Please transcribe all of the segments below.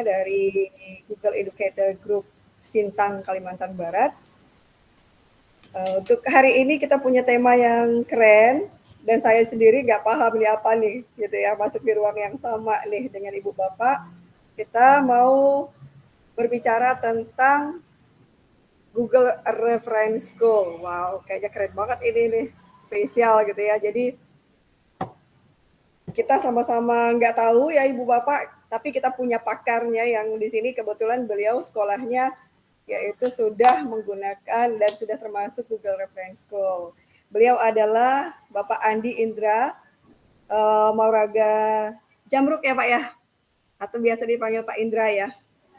dari Google Educator Group Sintang, Kalimantan Barat. Untuk hari ini kita punya tema yang keren dan saya sendiri nggak paham nih apa nih, gitu ya, masuk di ruang yang sama nih dengan Ibu Bapak. Kita mau berbicara tentang Google Reference School. Wow, kayaknya keren banget ini nih, spesial gitu ya. Jadi kita sama-sama nggak tahu ya Ibu Bapak, tapi kita punya pakarnya yang di sini kebetulan beliau sekolahnya yaitu sudah menggunakan dan sudah termasuk Google Reference School. Beliau adalah Bapak Andi Indra Mauraga Jamruk ya Pak ya? Atau biasa dipanggil Pak Indra ya?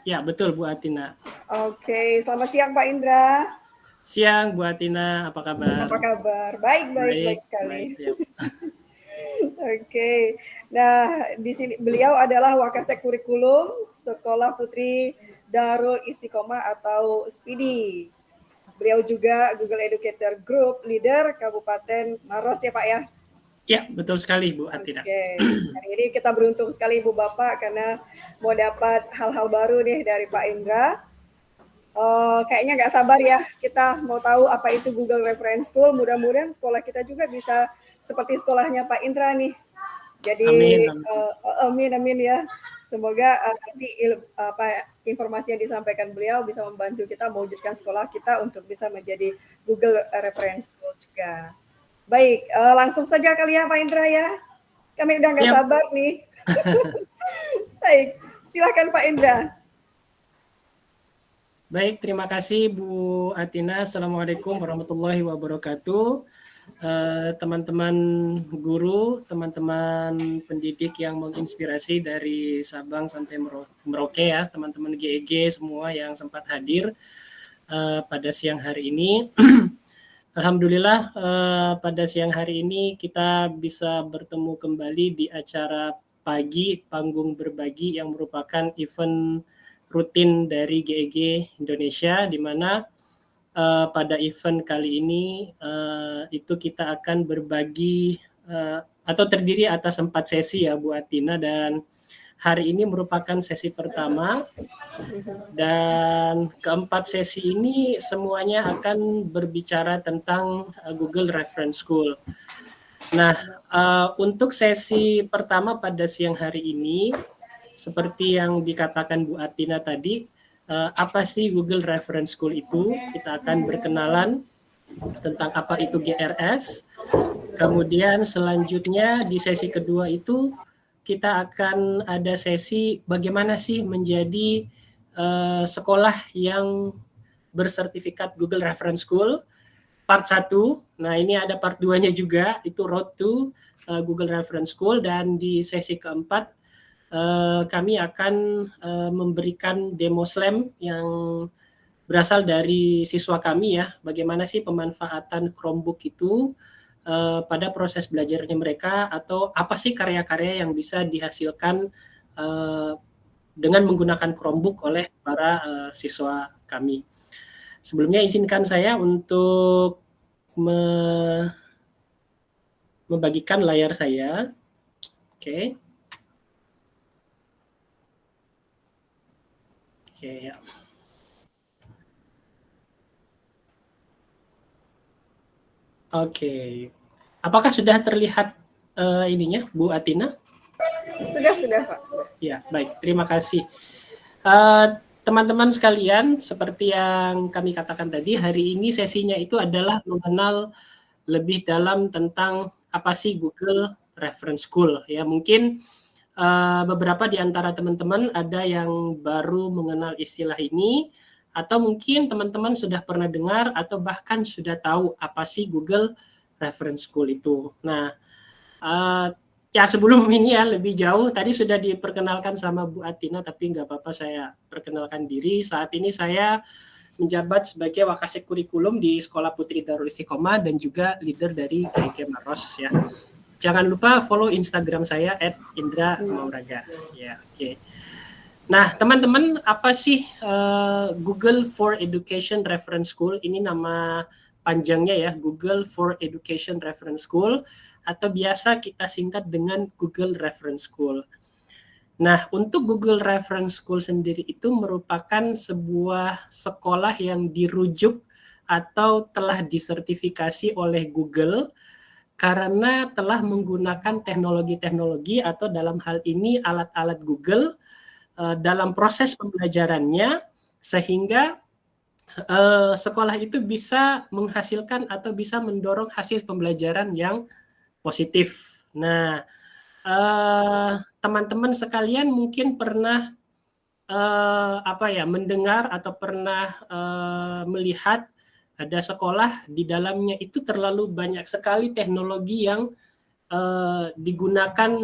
Ya, betul Bu Atina. Oke, selamat siang Pak Indra. Siang Bu Atina, apa kabar? Apa kabar? Baik sekali. Baik, siap. Oke. Nah, di sini beliau adalah Wakasek Kurikulum Sekolah Putri Darul Istiqomah atau SPIDI. Beliau juga Google Educator Group Leader Kabupaten Maros ya Pak ya? Ya, betul sekali Bu Atina. Oke. Hari ini kita beruntung sekali Ibu Bapak karena mau dapat hal-hal baru nih dari Pak Indra. Kayaknya nggak sabar ya, kita mau tahu apa itu Google Reference School. Mudah-mudahan sekolah kita juga bisa seperti sekolahnya Pak Indra nih. Jadi amin ya. Semoga nanti informasi yang disampaikan beliau bisa membantu kita mewujudkan sekolah kita untuk bisa menjadi Google Reference School juga. Baik, langsung saja kali ya Pak Indra ya. Kami udah nggak sabar nih. Baik, silakan Pak Indra. Baik, terima kasih Bu Atina. Assalamualaikum warahmatullahi wabarakatuh. Teman-teman guru, teman-teman pendidik yang menginspirasi dari Sabang sampai Merauke ya, teman-teman GEG semua yang sempat hadir pada siang hari ini. Alhamdulillah pada siang hari ini kita bisa bertemu kembali di acara pagi Panggung Berbagi yang merupakan event rutin dari GEG Indonesia, di mana pada event kali ini itu kita akan berbagi atau terdiri atas 4 sesi ya Bu Atina, dan hari ini merupakan sesi pertama dan keempat sesi ini semuanya akan berbicara tentang Google Reference School. Nah, untuk sesi pertama pada siang hari ini, seperti yang dikatakan Bu Atina tadi, apa sih Google Reference School itu? Kita akan berkenalan tentang apa itu GRS. Kemudian selanjutnya di sesi kedua itu kita akan ada sesi bagaimana sih menjadi sekolah yang bersertifikat Google Reference School. Part 1, nah ini ada part 2-nya juga, itu Road to Google Reference School, dan di sesi keempat kami akan memberikan demo slam yang berasal dari siswa kami ya, bagaimana sih pemanfaatan Chromebook itu pada proses belajarnya mereka, atau apa sih karya-karya yang bisa dihasilkan dengan menggunakan Chromebook oleh para siswa kami. Sebelumnya izinkan saya untuk membagikan layar saya. Oke. Oke ya. Oke. Apakah sudah terlihat ininya Bu Atina? Sudah Pak. Ya, baik. Terima kasih. Teman-teman sekalian, seperti yang kami katakan tadi, hari ini sesinya itu adalah mengenal lebih dalam tentang apa sih Google Reference School. Ya, mungkin beberapa di antara teman-teman ada yang baru mengenal istilah ini, atau mungkin teman-teman sudah pernah dengar atau bahkan sudah tahu apa sih Google Reference School itu. Nah, ya sebelum ini ya lebih jauh, tadi sudah diperkenalkan sama Bu Atina, tapi nggak apa-apa saya perkenalkan diri. Saat ini saya menjabat sebagai Wakasek Kurikulum di Sekolah Putri Darul Istiqomah dan juga leader dari GEG Maros ya. Jangan lupa follow Instagram saya @indra_mauraga. Ya, oke. Nah, teman-teman, apa sih Google for Education Reference School? Ini nama panjangnya ya, Google for Education Reference School, atau biasa kita singkat dengan Google Reference School. Nah, untuk Google Reference School sendiri itu merupakan sebuah sekolah yang dirujuk atau telah disertifikasi oleh Google karena telah menggunakan teknologi-teknologi atau dalam hal ini alat-alat Google dalam proses pembelajarannya, sehingga sekolah itu bisa menghasilkan atau bisa mendorong hasil pembelajaran yang positif. Nah, teman-teman sekalian mungkin pernah mendengar atau pernah melihat ada sekolah di dalamnya itu terlalu banyak sekali teknologi yang digunakan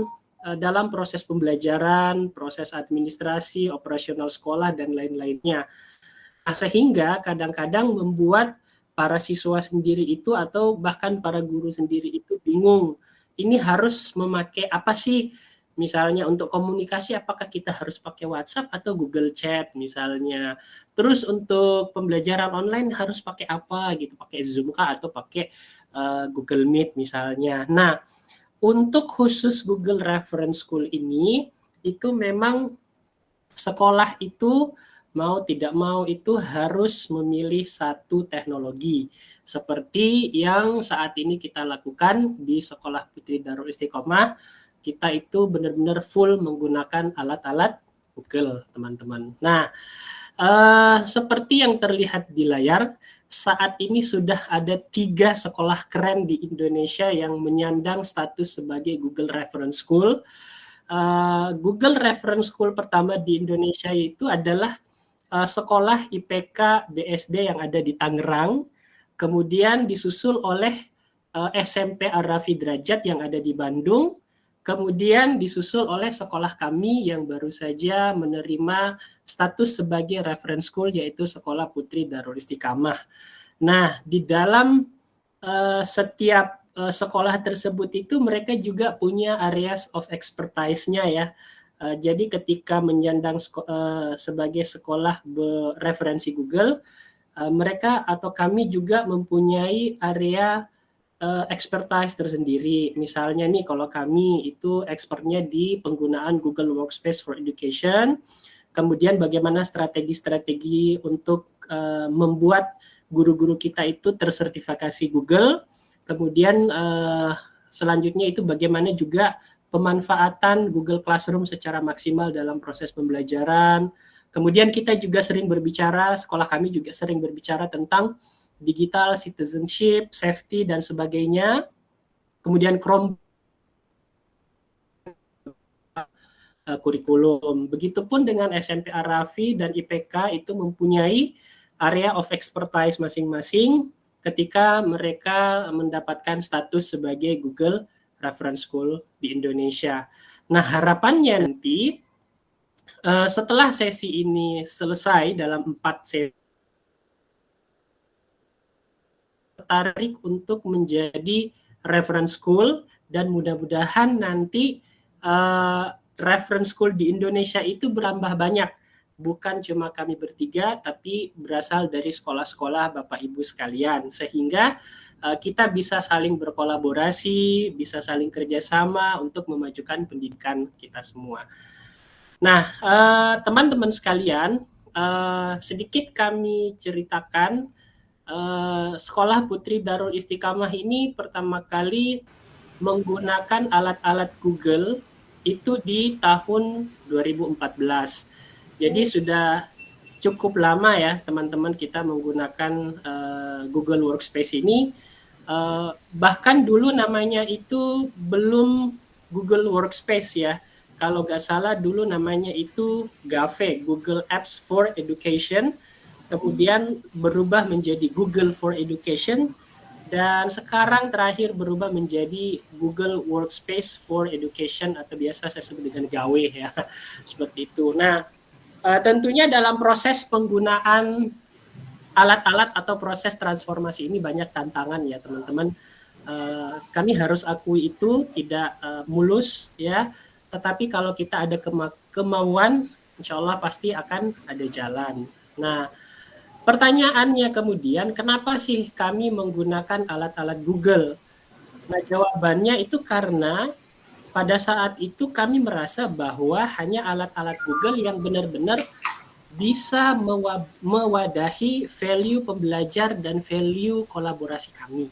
dalam proses pembelajaran, proses administrasi, operasional sekolah dan lain-lainnya. Nah, sehingga kadang-kadang membuat para siswa sendiri itu atau bahkan para guru sendiri itu bingung. Ini harus memakai apa sih? Misalnya untuk komunikasi apakah kita harus pakai WhatsApp atau Google Chat misalnya. Terus untuk pembelajaran online harus pakai apa gitu, pakai Zoom kah atau pakai Google Meet misalnya. Nah, untuk khusus Google Reference School ini itu memang sekolah itu mau tidak mau itu harus memilih satu teknologi seperti yang saat ini kita lakukan di Sekolah Putri Darul Istiqomah. Kita itu benar-benar full menggunakan alat-alat Google, teman-teman. Nah, seperti yang terlihat di layar, saat ini sudah ada 3 sekolah keren di Indonesia yang menyandang status sebagai Google Reference School. Google Reference School pertama di Indonesia itu adalah sekolah IPK BSD yang ada di Tangerang, kemudian disusul oleh SMP Ar-Rafi Derajat yang ada di Bandung, kemudian disusul oleh sekolah kami yang baru saja menerima status sebagai reference school yaitu Sekolah Putri Darul Istiqamah. Nah, di dalam setiap sekolah tersebut itu mereka juga punya areas of expertise-nya ya. Jadi ketika menyandang sebagai sekolah referensi Google, mereka atau kami juga mempunyai area expertise tersendiri. Misalnya nih kalau kami itu expertnya di penggunaan Google Workspace for Education, kemudian bagaimana strategi-strategi untuk membuat guru-guru kita itu tersertifikasi Google, kemudian selanjutnya itu bagaimana juga pemanfaatan Google Classroom secara maksimal dalam proses pembelajaran. Kemudian kita juga sering berbicara, sekolah kami juga sering berbicara tentang digital citizenship, safety, dan sebagainya. Kemudian kurikulum. Begitupun dengan SMP Ar-Rafi dan IPK itu mempunyai area of expertise masing-masing ketika mereka mendapatkan status sebagai Google Reference School di Indonesia. Nah, harapannya nanti setelah sesi ini selesai dalam 4 sesi, tertarik untuk menjadi reference school dan mudah-mudahan nanti reference school di Indonesia itu bertambah banyak. Bukan cuma kami bertiga, tapi berasal dari sekolah-sekolah Bapak Ibu sekalian. Sehingga kita bisa saling berkolaborasi, bisa saling kerjasama untuk memajukan pendidikan kita semua. Nah, teman-teman sekalian, sedikit kami ceritakan, Sekolah Putri Darul Istiqamah ini pertama kali menggunakan alat-alat Google itu di tahun 2014. Jadi sudah cukup lama ya teman-teman kita menggunakan Google Workspace ini. Bahkan dulu namanya itu belum Google Workspace ya. Kalau nggak salah dulu namanya itu GAFE, Google Apps for Education. Kemudian berubah menjadi Google for Education. Dan sekarang terakhir berubah menjadi Google Workspace for Education atau biasa saya sebut dengan GAWE ya. Seperti itu. Nah, tentunya dalam proses penggunaan alat-alat atau proses transformasi ini banyak tantangan ya teman-teman. Kami harus akui itu tidak mulus ya, tetapi kalau kita ada kemauan, insya Allah pasti akan ada jalan. Nah, pertanyaannya kemudian, kenapa sih kami menggunakan alat-alat Google? Nah, jawabannya itu karena pada saat itu kami merasa bahwa hanya alat-alat Google yang benar-benar bisa mewadahi value pembelajar dan value kolaborasi kami.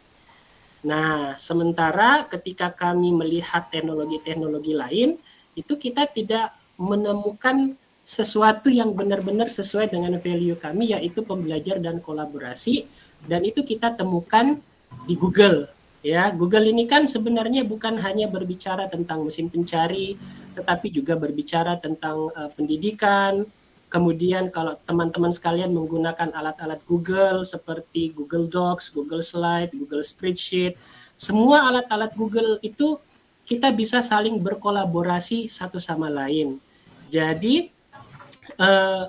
Nah, sementara ketika kami melihat teknologi-teknologi lain, itu kita tidak menemukan sesuatu yang benar-benar sesuai dengan value kami, yaitu pembelajar dan kolaborasi, dan itu kita temukan di Google. Ya, Google ini kan sebenarnya bukan hanya berbicara tentang mesin pencari, tetapi juga berbicara tentang pendidikan. Kemudian kalau teman-teman sekalian menggunakan alat-alat Google seperti Google Docs, Google Slide, Google Spreadsheet, semua alat-alat Google itu kita bisa saling berkolaborasi satu sama lain. Jadi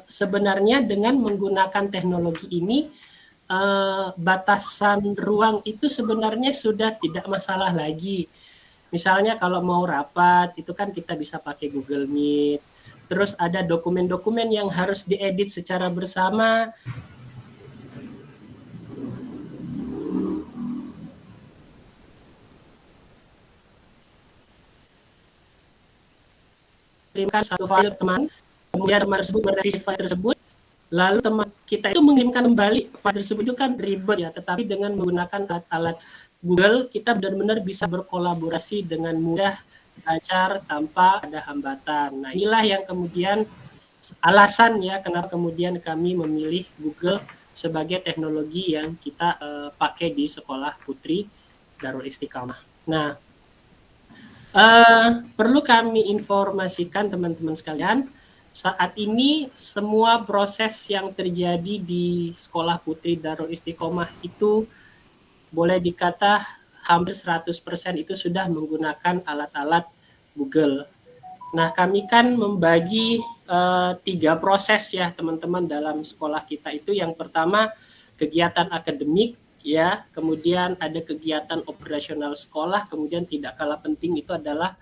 sebenarnya dengan menggunakan teknologi ini batasan ruang itu sebenarnya sudah tidak masalah lagi. Misalnya kalau mau rapat itu kan kita bisa pakai Google Meet. Terus ada dokumen-dokumen yang harus diedit secara bersama. Kirimkan satu file teman, kemudian teman tersebut merevisi file tersebut, lalu teman kita itu mengirimkan kembali file tersebut itu kan ribet ya, tetapi dengan menggunakan alat-alat Google kita benar-benar bisa berkolaborasi dengan mudah, lancar, tanpa ada hambatan. Nah, inilah yang kemudian alasan ya kenapa kemudian kami memilih Google sebagai teknologi yang kita pakai di sekolah putri Darul Istiqomah. Nah, perlu kami informasikan teman-teman sekalian, saat ini semua proses yang terjadi di sekolah putri Darul Istiqomah itu boleh dikata hampir 100% itu sudah menggunakan alat-alat Google. Nah, kami kan membagi 3 proses ya teman-teman dalam sekolah kita itu. Yang pertama kegiatan akademik ya, kemudian ada kegiatan operasional sekolah, kemudian tidak kalah penting itu adalah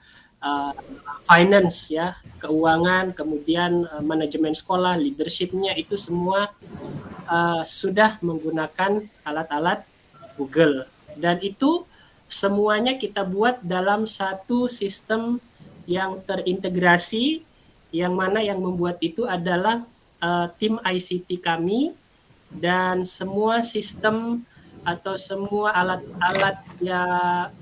finance ya, keuangan, kemudian manajemen sekolah, leadership-nya itu semua sudah menggunakan alat-alat Google. Dan itu semuanya kita buat dalam satu sistem yang terintegrasi, yang mana yang membuat itu adalah tim ICT kami, dan semua sistem atau semua alat-alat ya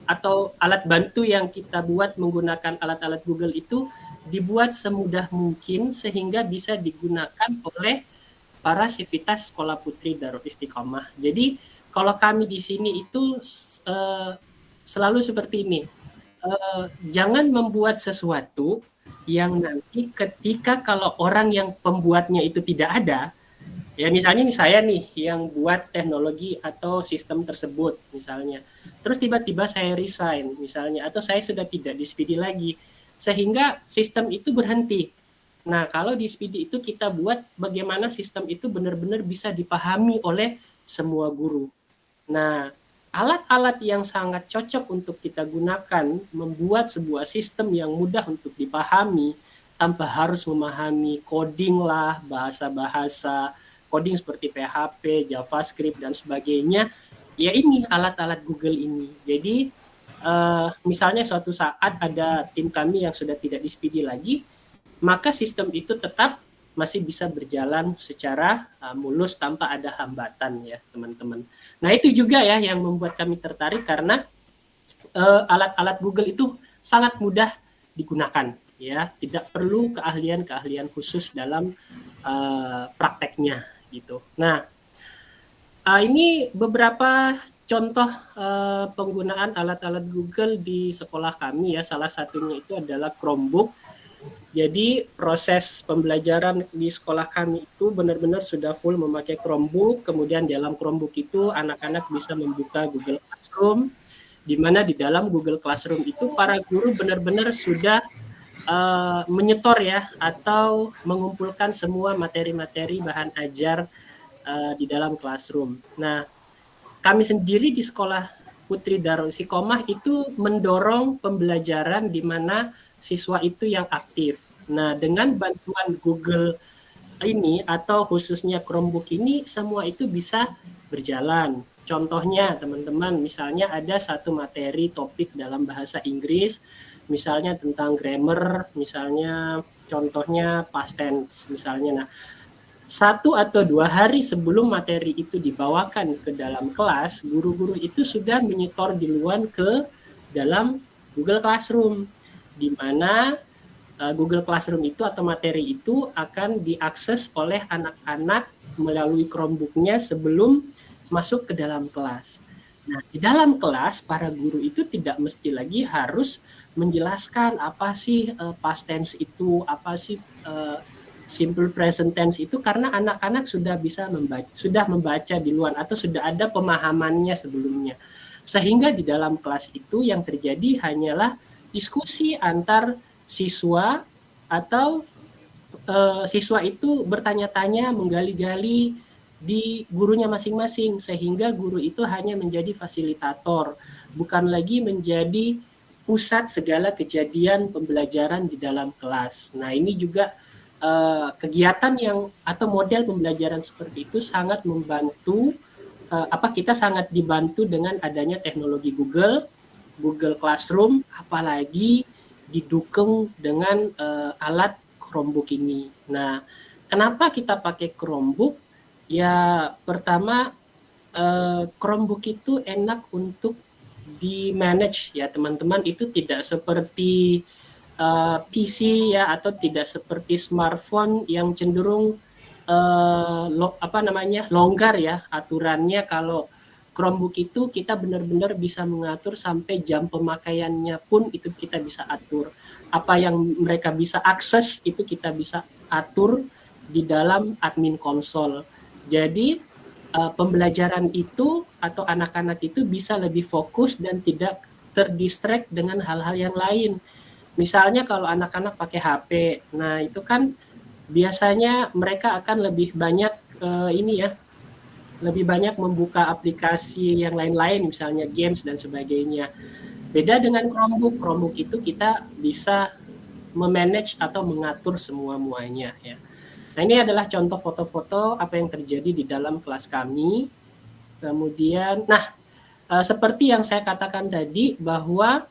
atau alat bantu yang kita buat menggunakan alat-alat Google itu dibuat semudah mungkin sehingga bisa digunakan oleh para sivitas sekolah putri Darul Istiqomah. Jadi kalau kami di sini itu selalu seperti ini. Jangan membuat sesuatu yang nanti ketika kalau orang yang pembuatnya itu tidak ada, ya misalnya ini saya nih yang buat teknologi atau sistem tersebut misalnya, terus tiba-tiba saya resign misalnya, atau saya sudah tidak di Speedy lagi, sehingga sistem itu berhenti. Nah, kalau di Speedy itu kita buat bagaimana sistem itu benar-benar bisa dipahami oleh semua guru. Nah, alat-alat yang sangat cocok untuk kita gunakan membuat sebuah sistem yang mudah untuk dipahami tanpa harus memahami coding lah, bahasa-bahasa coding seperti PHP, JavaScript, dan sebagainya, ya ini alat-alat Google ini. Jadi, misalnya suatu saat ada tim kami yang sudah tidak di Speedy lagi, maka sistem itu tetap masih bisa berjalan secara mulus tanpa ada hambatan ya teman-teman. Nah itu juga ya yang membuat kami tertarik karena alat-alat Google itu sangat mudah digunakan ya, tidak perlu keahlian-keahlian khusus dalam prakteknya gitu. Nah ini beberapa contoh penggunaan alat-alat Google di sekolah kami ya, salah satunya itu adalah Chromebook. Jadi proses pembelajaran di sekolah kami itu benar-benar sudah full memakai Chromebook. Kemudian dalam Chromebook itu anak-anak bisa membuka Google Classroom, di mana di dalam Google Classroom itu para guru benar-benar sudah menyetor ya atau mengumpulkan semua materi-materi bahan ajar di dalam Classroom. Nah, kami sendiri di sekolah Putri Darul Istiqomah itu mendorong pembelajaran di mana siswa itu yang aktif. Nah, dengan bantuan Google ini atau khususnya Chromebook ini, semua itu bisa berjalan. Contohnya, teman-teman, misalnya ada satu materi topik dalam bahasa Inggris. misalnya tentang grammar, misalnya contohnya past tense misalnya. Nah, 1 atau 2 hari sebelum materi itu dibawakan ke dalam kelas, guru-guru itu sudah menyetor duluan ke dalam Google Classroom, di mana Google Classroom itu atau materi itu akan diakses oleh anak-anak melalui Chromebook-nya sebelum masuk ke dalam kelas. Nah, di dalam kelas para guru itu tidak mesti lagi harus menjelaskan apa sih past tense itu, apa sih simple present tense itu, karena anak-anak sudah membaca di luar atau sudah ada pemahamannya sebelumnya. Sehingga di dalam kelas itu yang terjadi hanyalah diskusi antar siswa atau siswa itu bertanya-tanya, menggali-gali di gurunya masing-masing, sehingga guru itu hanya menjadi fasilitator, bukan lagi menjadi pusat segala kejadian pembelajaran di dalam kelas. Nah, ini juga kegiatan yang atau model pembelajaran seperti itu sangat membantu kita sangat dibantu dengan adanya teknologi Google Classroom, apalagi didukung dengan alat Chromebook ini. Nah, kenapa kita pakai Chromebook? Ya, pertama Chromebook itu enak untuk di-manage ya teman-teman, itu tidak seperti PC ya, atau tidak seperti smartphone yang cenderung longgar ya aturannya. Kalau Chromebook itu kita benar-benar bisa mengatur sampai jam pemakaiannya pun itu kita bisa atur. Apa yang mereka bisa akses itu kita bisa atur di dalam admin konsol. Jadi pembelajaran itu atau anak-anak itu bisa lebih fokus dan tidak terdistract dengan hal-hal yang lain. Misalnya kalau anak-anak pakai HP, nah itu kan biasanya mereka akan lebih banyak lebih banyak membuka aplikasi yang lain-lain, misalnya games dan sebagainya. Beda dengan Chromebook itu kita bisa memanage atau mengatur semua-muanya ya. Nah, ini adalah contoh foto-foto apa yang terjadi di dalam kelas kami. Kemudian, seperti yang saya katakan tadi bahwa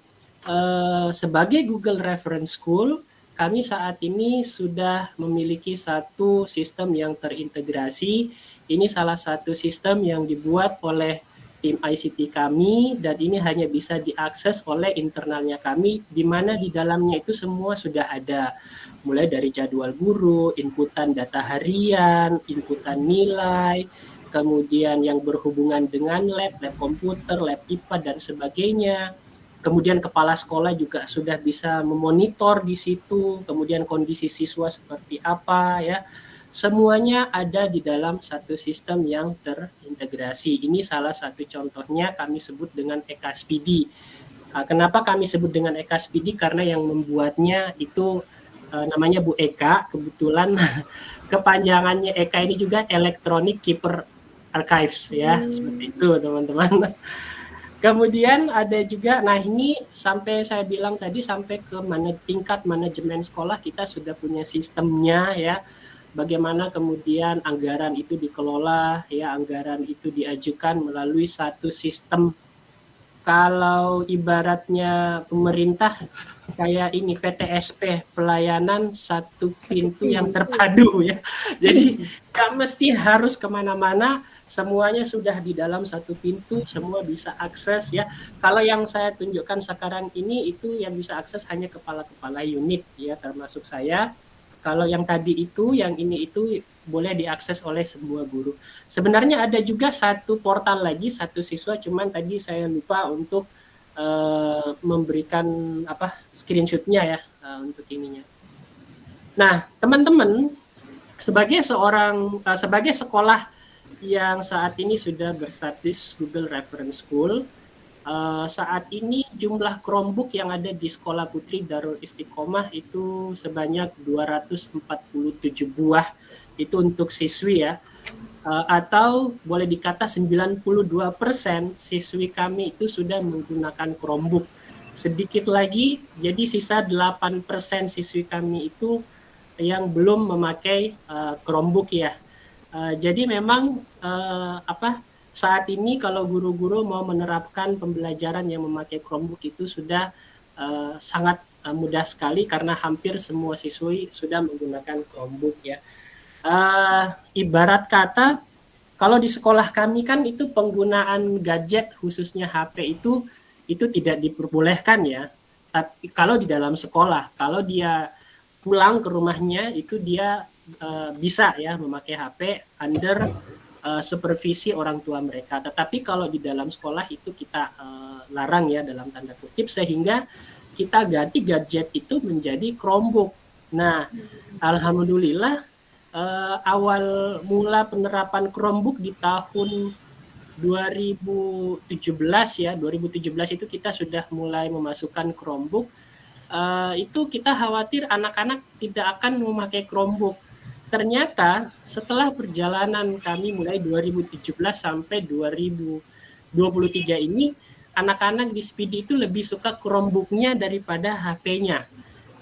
sebagai Google Reference School, kami saat ini sudah memiliki satu sistem yang terintegrasi. Ini salah satu sistem yang dibuat oleh tim ICT kami, dan ini hanya bisa diakses oleh internalnya kami, di mana di dalamnya itu semua sudah ada. Mulai dari jadwal guru, inputan data harian, inputan nilai, kemudian yang berhubungan dengan lab komputer, lab IPA, dan sebagainya. Kemudian kepala sekolah juga sudah bisa memonitor di situ, kemudian kondisi siswa seperti apa ya. Semuanya ada di dalam satu sistem yang terintegrasi. Ini salah satu contohnya kami sebut dengan Ekaspidi. Kenapa kami sebut dengan Ekaspidi? Karena yang membuatnya itu namanya Bu Eka, kebetulan kepanjangannya Eka ini juga Electronic Keeper Archives ya, seperti itu teman-teman. Kemudian ada juga, nah ini sampai saya bilang tadi sampai ke tingkat manajemen sekolah kita sudah punya sistemnya ya. Bagaimana kemudian anggaran itu dikelola ya, anggaran itu diajukan melalui satu sistem. Kalau ibaratnya pemerintah kayak ini PTSP, pelayanan satu pintu yang terpadu ya. Jadi nggak mesti harus kemana-mana, semuanya sudah di dalam satu pintu, semua bisa akses ya. Kalau yang saya tunjukkan sekarang ini itu yang bisa akses hanya kepala-kepala unit ya, termasuk saya. Kalau yang tadi itu, yang ini itu boleh diakses oleh semua guru. Sebenarnya ada juga satu portal lagi, satu siswa, cuman tadi saya lupa untuk memberikan screenshotnya ya untuk ininya. Nah, teman-teman, sebagai sekolah yang saat ini sudah berstatus Google Reference School, saat ini jumlah Chromebook yang ada di Sekolah Putri Darul Istiqomah itu sebanyak 247 buah, itu untuk siswi ya. Atau boleh dikata 92% siswi kami itu sudah menggunakan Chromebook. Sedikit lagi, jadi sisa 8% siswi kami itu yang belum memakai Chromebook ya. Jadi memang saat ini kalau guru-guru mau menerapkan pembelajaran yang memakai Chromebook itu sudah sangat mudah sekali karena hampir semua siswi sudah menggunakan Chromebook ya. Ibarat kata kalau di sekolah kami kan itu penggunaan gadget khususnya HP itu tidak diperbolehkan ya. Tapi kalau di dalam sekolah, kalau dia pulang ke rumahnya itu dia bisa ya memakai HP under supervisi orang tua mereka. Tetapi kalau di dalam sekolah itu kita larang ya dalam tanda kutip, sehingga kita ganti gadget itu menjadi Chromebook. Nah, alhamdulillah awal mula penerapan Chromebook di tahun 2017 ya, 2017 itu kita sudah mulai memasukkan Chromebook. Itu kita khawatir anak-anak tidak akan memakai Chromebook. Ternyata setelah perjalanan kami mulai 2017 sampai 2023 ini, anak-anak di Speedy itu lebih suka Chromebook-nya daripada HP-nya.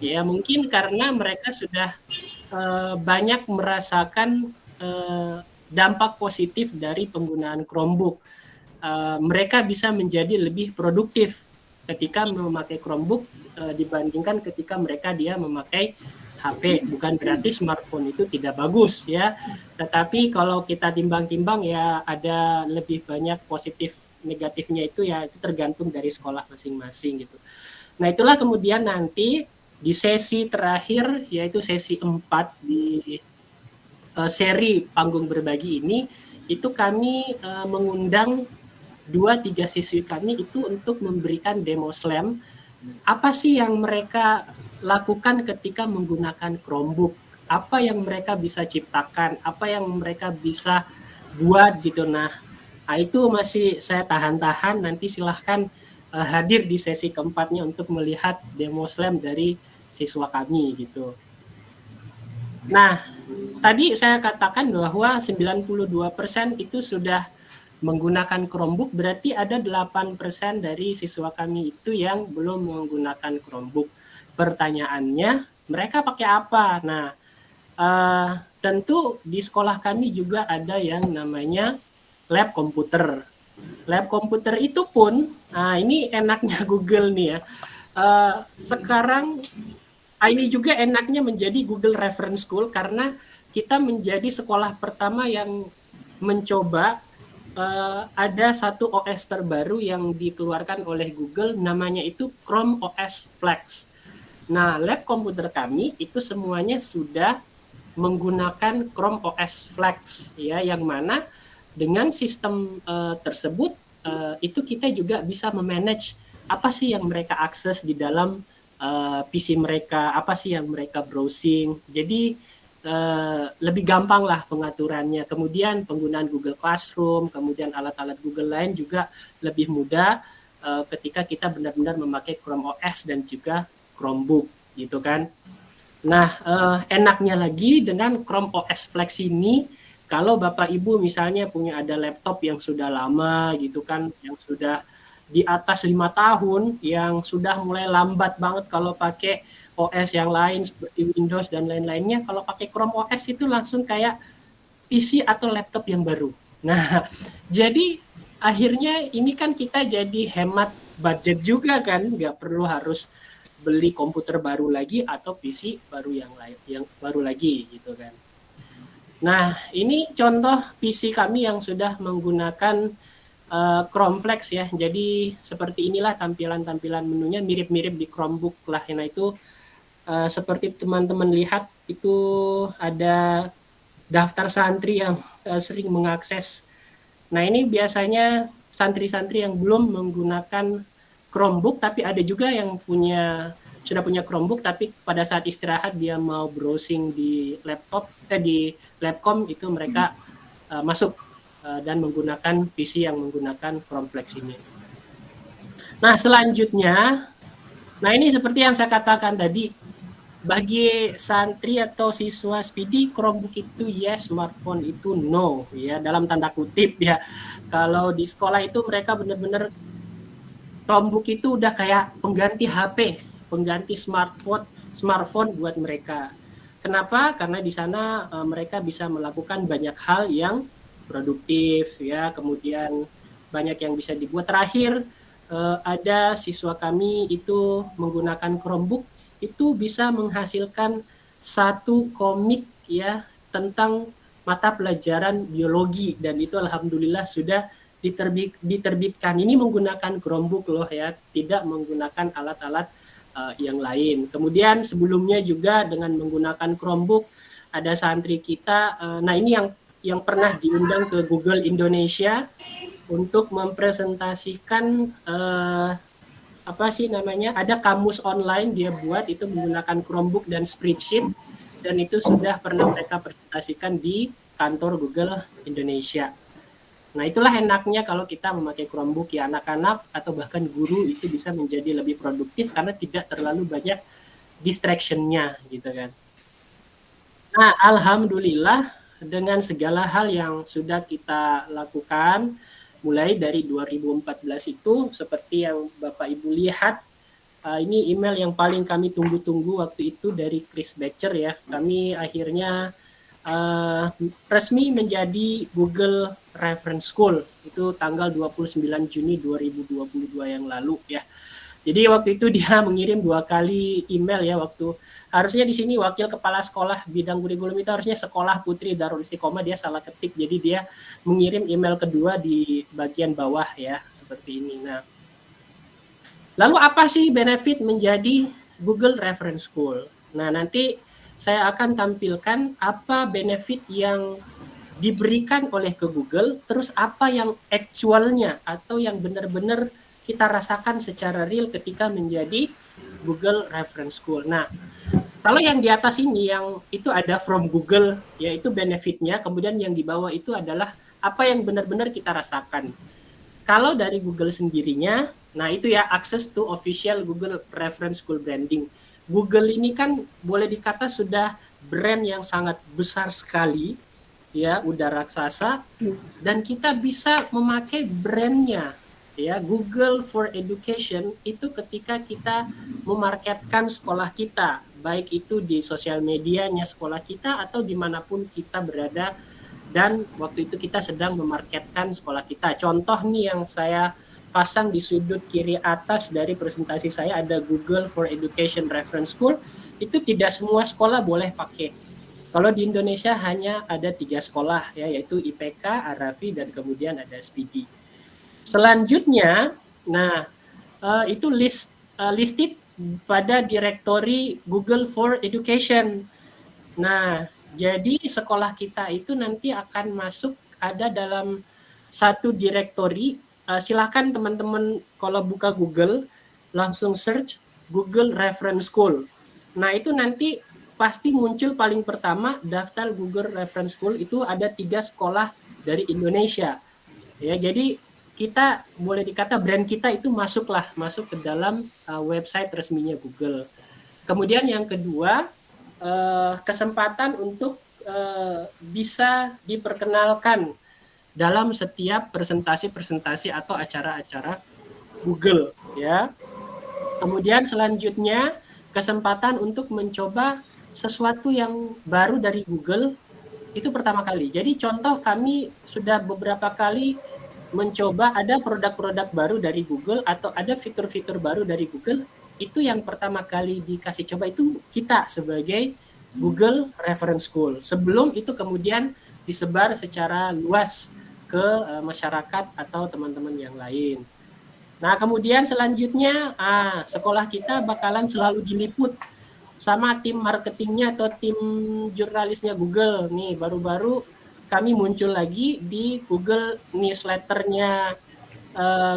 Ya, mungkin karena mereka sudah banyak merasakan dampak positif dari penggunaan Chromebook. Mereka bisa menjadi lebih produktif ketika memakai Chromebook dibandingkan ketika dia memakai HP. Bukan berarti smartphone itu tidak bagus ya, tetapi kalau kita timbang-timbang ya ada lebih banyak positif negatifnya, itu ya itu tergantung dari sekolah masing-masing gitu. Nah, itulah kemudian nanti di sesi terakhir, yaitu sesi 4 di seri panggung berbagi ini, itu kami mengundang 2-3 siswi kami itu untuk memberikan demo slam. Apa sih yang mereka lakukan ketika menggunakan Chromebook? Apa yang mereka bisa ciptakan? Apa yang mereka bisa buat gitu. Nah, itu masih saya tahan-tahan. Nanti silahkan hadir di sesi keempatnya untuk melihat demo slam dari siswa kami gitu. Nah, tadi saya katakan bahwa 92% itu sudah menggunakan Chromebook, berarti ada 8% dari siswa kami itu yang belum menggunakan Chromebook. Pertanyaannya, mereka pakai apa? Nah, tentu di sekolah kami juga ada yang namanya lab komputer. Lab komputer itu pun, ini enaknya Google nih ya. Sekarang ini juga enaknya menjadi Google Reference School karena kita menjadi sekolah pertama yang mencoba ada satu OS terbaru yang dikeluarkan oleh Google, namanya itu Chrome OS Flex. Nah, lab komputer kami itu semuanya sudah menggunakan Chrome OS Flex ya, yang mana dengan sistem tersebut itu kita juga bisa memanage apa sih yang mereka akses di dalam PC mereka, apa sih yang mereka browsing. Jadi lebih gampang lah pengaturannya. Kemudian penggunaan Google Classroom, kemudian alat-alat Google lain juga lebih mudah ketika kita benar-benar memakai Chrome OS dan juga Chromebook gitu kan. Nah, enaknya lagi dengan Chrome OS Flex ini, kalau Bapak Ibu misalnya punya ada laptop yang sudah lama gitu kan, yang sudah di atas 5 tahun, yang sudah mulai lambat banget kalau pakai OS yang lain seperti Windows dan lain-lainnya, kalau pakai Chrome OS itu langsung kayak PC atau laptop yang baru. Nah, jadi akhirnya ini kan kita jadi hemat budget juga kan, nggak perlu harus beli komputer baru lagi atau PC baru yang lain, yang baru lagi gitu kan. Nah, ini contoh PC kami yang sudah menggunakan Chrome Flex ya. Jadi seperti inilah tampilan-tampilan menunya, mirip-mirip di Chromebook lah. Nah, itu seperti teman-teman lihat itu ada daftar santri yang sering mengakses. Nah, ini biasanya santri-santri yang belum menggunakan Chromebook, tapi ada juga yang sudah punya Chromebook, tapi pada saat istirahat dia mau browsing di laptop, di Labcom, itu mereka masuk dan menggunakan PC yang menggunakan Chrome Flex ini. Nah, selanjutnya, nah ini seperti yang saya katakan tadi, bagi santri atau siswa Speedy, Chromebook itu yes, smartphone itu no, ya, dalam tanda kutip ya. Kalau di sekolah itu mereka benar-benar Chromebook itu udah kayak pengganti HP, pengganti smartphone buat mereka. Kenapa? Karena di sana mereka bisa melakukan banyak hal yang produktif ya, kemudian banyak yang bisa dibuat. Terakhir ada siswa kami itu menggunakan Chromebook itu bisa menghasilkan satu komik ya tentang mata pelajaran biologi, dan itu alhamdulillah sudah diterbitkan. Ini menggunakan Chromebook loh ya, tidak menggunakan alat-alat yang lain. Kemudian sebelumnya juga dengan menggunakan Chromebook ada santri kita, nah ini yang pernah diundang ke Google Indonesia untuk mempresentasikan apa sih namanya, ada kamus online dia buat itu menggunakan Chromebook dan spreadsheet, dan itu sudah pernah mereka presentasikan di kantor Google Indonesia. Nah itulah enaknya kalau kita memakai Chromebook ya, anak-anak atau bahkan guru itu bisa menjadi lebih produktif karena tidak terlalu banyak distraction-nya gitu kan. Nah alhamdulillah dengan segala hal yang sudah kita lakukan mulai dari 2014 itu, seperti yang Bapak Ibu lihat, ini email yang paling kami tunggu-tunggu waktu itu dari Chris Becher ya. Kami akhirnya resmi menjadi Google Reference School itu tanggal 29 Juni 2022 yang lalu ya. Jadi waktu itu dia mengirim 2 kali email ya, waktu harusnya di sini wakil kepala sekolah bidang kurikulum itu harusnya Sekolah Putri Darul Istiqomah, dia salah ketik, jadi dia mengirim email kedua di bagian bawah ya, seperti ini. Nah, lalu apa sih benefit menjadi Google Reference School? Nah, nanti saya akan tampilkan apa benefit yang diberikan oleh ke Google, terus apa yang actualnya atau yang benar-benar kita rasakan secara real ketika menjadi Google Reference School. Nah, kalau yang di atas ini yang itu ada from Google, yaitu benefitnya, kemudian yang di bawah itu adalah apa yang benar-benar kita rasakan. Kalau dari Google sendirinya, nah itu ya, access to official Google Reference School branding. Google ini kan boleh dikata sudah brand yang sangat besar sekali, ya, udah raksasa, dan kita bisa memakai brandnya. Ya, Google for Education itu ketika kita memarketkan sekolah kita, baik itu di sosial medianya sekolah kita atau dimanapun kita berada, dan waktu itu kita sedang memarketkan sekolah kita. Contoh nih yang saya pasang di sudut kiri atas dari presentasi saya, ada Google for Education Reference School, itu tidak semua sekolah boleh pakai. Kalau di Indonesia hanya ada 3 sekolah ya, yaitu IPK, Arafi, dan kemudian ada SPG. Selanjutnya, nah itu listed pada directory Google for Education. Nah, jadi sekolah kita itu nanti akan masuk ada dalam satu directory. Silakan teman-teman kalau buka Google langsung search Google Reference School. Nah, itu nanti pasti muncul paling pertama daftar Google Reference School, itu ada 3 sekolah dari Indonesia. Ya, jadi kita boleh dikata brand kita itu masuk ke dalam website resminya Google. Kemudian yang kedua, kesempatan untuk bisa diperkenalkan dalam setiap presentasi-presentasi atau acara-acara Google ya. Kemudian selanjutnya kesempatan untuk mencoba sesuatu yang baru dari Google itu pertama kali. Jadi contoh, kami sudah beberapa kali mencoba ada produk-produk baru dari Google atau ada fitur-fitur baru dari Google, itu yang pertama kali dikasih coba itu kita sebagai Google Reference School. Sebelum itu kemudian disebar secara luas ke masyarakat atau teman-teman yang lain. Nah, kemudian selanjutnya sekolah kita bakalan selalu diliput sama tim marketingnya atau tim jurnalisnya Google. Nih, baru-baru kami muncul lagi di Google newsletternya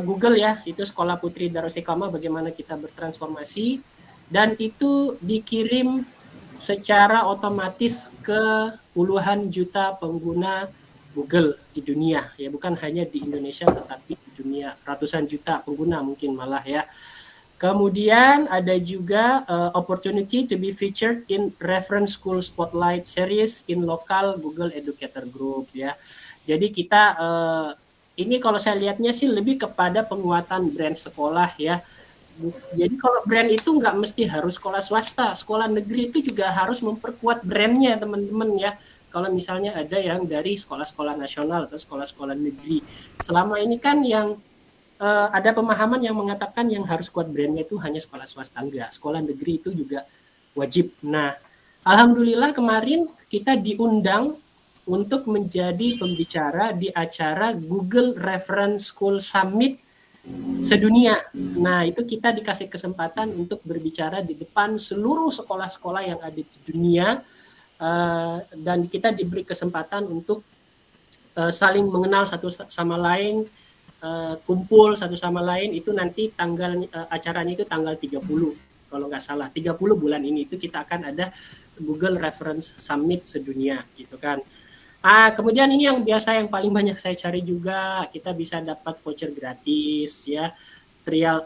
Google ya, itu Sekolah Putri Darul Istiqomah bagaimana kita bertransformasi, dan itu dikirim secara otomatis ke puluhan juta pengguna Google di dunia ya, bukan hanya di Indonesia tetapi di dunia, ratusan juta pengguna mungkin malah ya. Kemudian ada juga opportunity to be featured in Reference School Spotlight Series in local Google Educator Group ya. Jadi kita ini kalau saya lihatnya sih lebih kepada penguatan brand sekolah ya. Jadi kalau brand itu nggak mesti harus sekolah swasta, sekolah negeri itu juga harus memperkuat brandnya teman-teman ya. Kalau misalnya ada yang dari sekolah-sekolah nasional atau sekolah-sekolah negeri, selama ini kan yang ada pemahaman yang mengatakan yang harus kuat brandnya itu hanya sekolah swasta, enggak, sekolah negeri itu juga wajib. Nah, alhamdulillah kemarin kita diundang untuk menjadi pembicara di acara Google Reference School Summit sedunia. Nah, itu kita dikasih kesempatan untuk berbicara di depan seluruh sekolah-sekolah yang ada di dunia, dan kita diberi kesempatan untuk saling mengenal satu sama lain, kumpul satu sama lain. Itu nanti tanggal acaranya itu tanggal 30 kalau nggak salah, 30 bulan ini itu kita akan ada Google Reference Summit sedunia gitu kan. Kemudian ini yang biasa yang paling banyak saya cari juga, kita bisa dapat voucher gratis ya, trial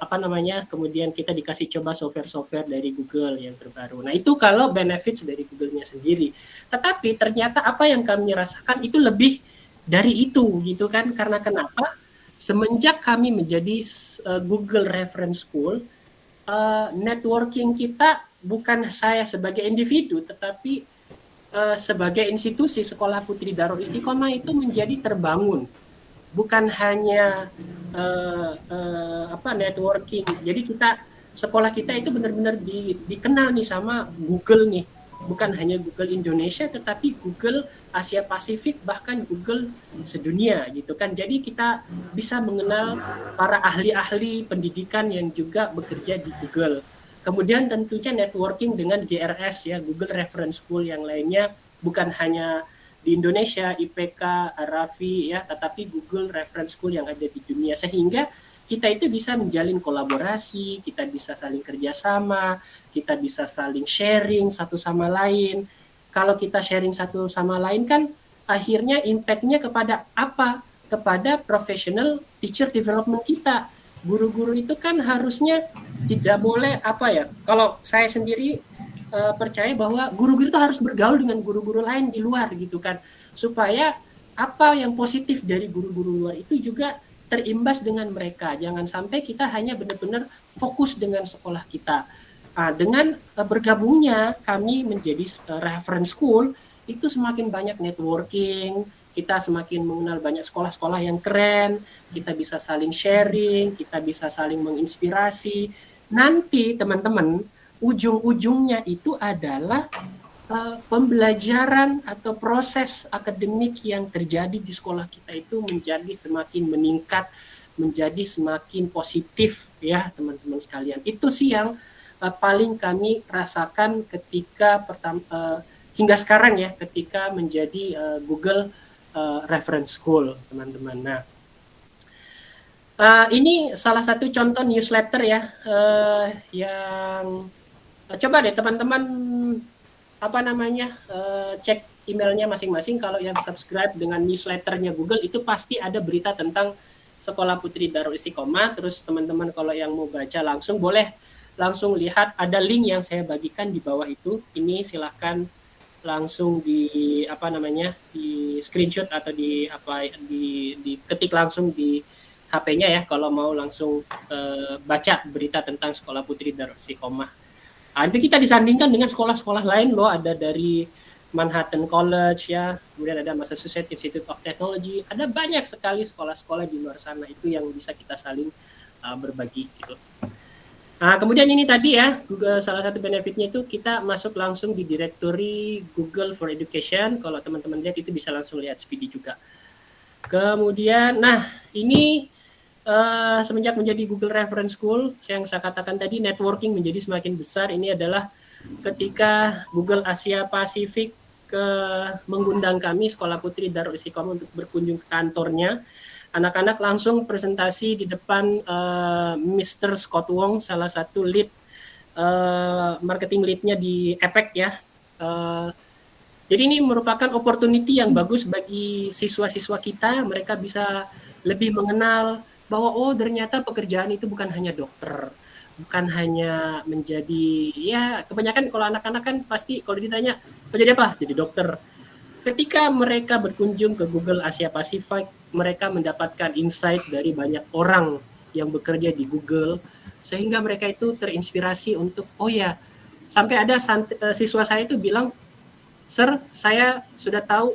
kemudian kita dikasih coba software-software dari Google yang terbaru. Nah, itu kalau benefits dari Google-nya sendiri. Tetapi ternyata apa yang kami rasakan itu lebih dari itu gitu kan. Karena kenapa? Semenjak kami menjadi Google Reference School, networking kita bukan saya sebagai individu, tetapi sebagai institusi Sekolah Putri Darul Istiqomah itu menjadi terbangun, bukan hanya networking. Jadi sekolah kita itu benar-benar dikenal nih sama Google nih, bukan hanya Google Indonesia tetapi Google Asia Pasifik, bahkan Google sedunia gitu kan. Jadi kita bisa mengenal para ahli-ahli pendidikan yang juga bekerja di Google. Kemudian tentunya networking dengan GRS ya, Google Reference School yang lainnya, bukan hanya di Indonesia, IPK, Rafi ya, tetapi Google Reference School yang ada di dunia, sehingga kita itu bisa menjalin kolaborasi, kita bisa saling kerjasama, kita bisa saling sharing satu sama lain. Kalau kita sharing satu sama lain kan akhirnya impact-nya kepada apa? Kepada professional teacher development kita. Guru-guru itu kan harusnya tidak boleh kalau saya sendiri percaya bahwa guru-guru itu harus bergaul dengan guru-guru lain di luar gitu kan, supaya apa yang positif dari guru-guru luar itu juga terimbas dengan mereka. Jangan sampai kita hanya benar-benar fokus dengan sekolah kita. Dengan bergabungnya kami menjadi reference school, itu semakin banyak networking, kita semakin mengenal banyak sekolah-sekolah yang keren, kita bisa saling sharing, kita bisa saling menginspirasi. Nanti teman-teman, ujung-ujungnya itu adalah pembelajaran atau proses akademik yang terjadi di sekolah kita itu menjadi semakin meningkat, menjadi semakin positif ya teman-teman sekalian. Itu sih yang paling kami rasakan ketika hingga sekarang ya, ketika menjadi Google Reference School, teman-teman. Nah, ini salah satu contoh newsletter ya, yang coba deh teman-teman cek emailnya masing-masing. Kalau yang subscribe dengan newsletternya Google itu pasti ada berita tentang Sekolah Putri Darul Istiqomah. Terus teman-teman kalau yang mau baca langsung boleh langsung lihat, ada link yang saya bagikan di bawah itu. Ini silahkan langsung di di screenshot atau diketik langsung di HP-nya ya kalau mau langsung baca berita tentang Sekolah Putri Darul Istiqomah. Itu kita disandingkan dengan sekolah-sekolah lain loh, ada dari Manhattan College ya, kemudian ada Massachusetts Institute of Technology, ada banyak sekali sekolah-sekolah di luar sana itu yang bisa kita saling berbagi gitu. Kemudian ini tadi ya, Google salah satu benefitnya itu kita masuk langsung di directory Google for Education. Kalau teman-teman lihat itu bisa langsung lihat SPD juga. Kemudian, ini semenjak menjadi Google Reference School, yang saya katakan tadi networking menjadi semakin besar. Ini adalah ketika Google Asia Pasifik mengundang kami Sekolah Putri Darul Istiqomah untuk berkunjung ke kantornya. Anak-anak langsung presentasi di depan Mr. Scott Wong, salah satu lead marketing lead-nya di EPEC ya. Jadi ini merupakan opportunity yang bagus bagi siswa-siswa kita. Mereka bisa lebih mengenal bahwa ternyata pekerjaan itu bukan hanya dokter, bukan hanya menjadi, ya kebanyakan kalau anak-anak kan pasti kalau ditanya menjadi apa? Jadi dokter. Ketika mereka berkunjung ke Google Asia Pasifik, mereka mendapatkan insight dari banyak orang yang bekerja di Google, sehingga mereka itu terinspirasi untuk, sampai ada siswa saya itu bilang, "Sir, saya sudah tahu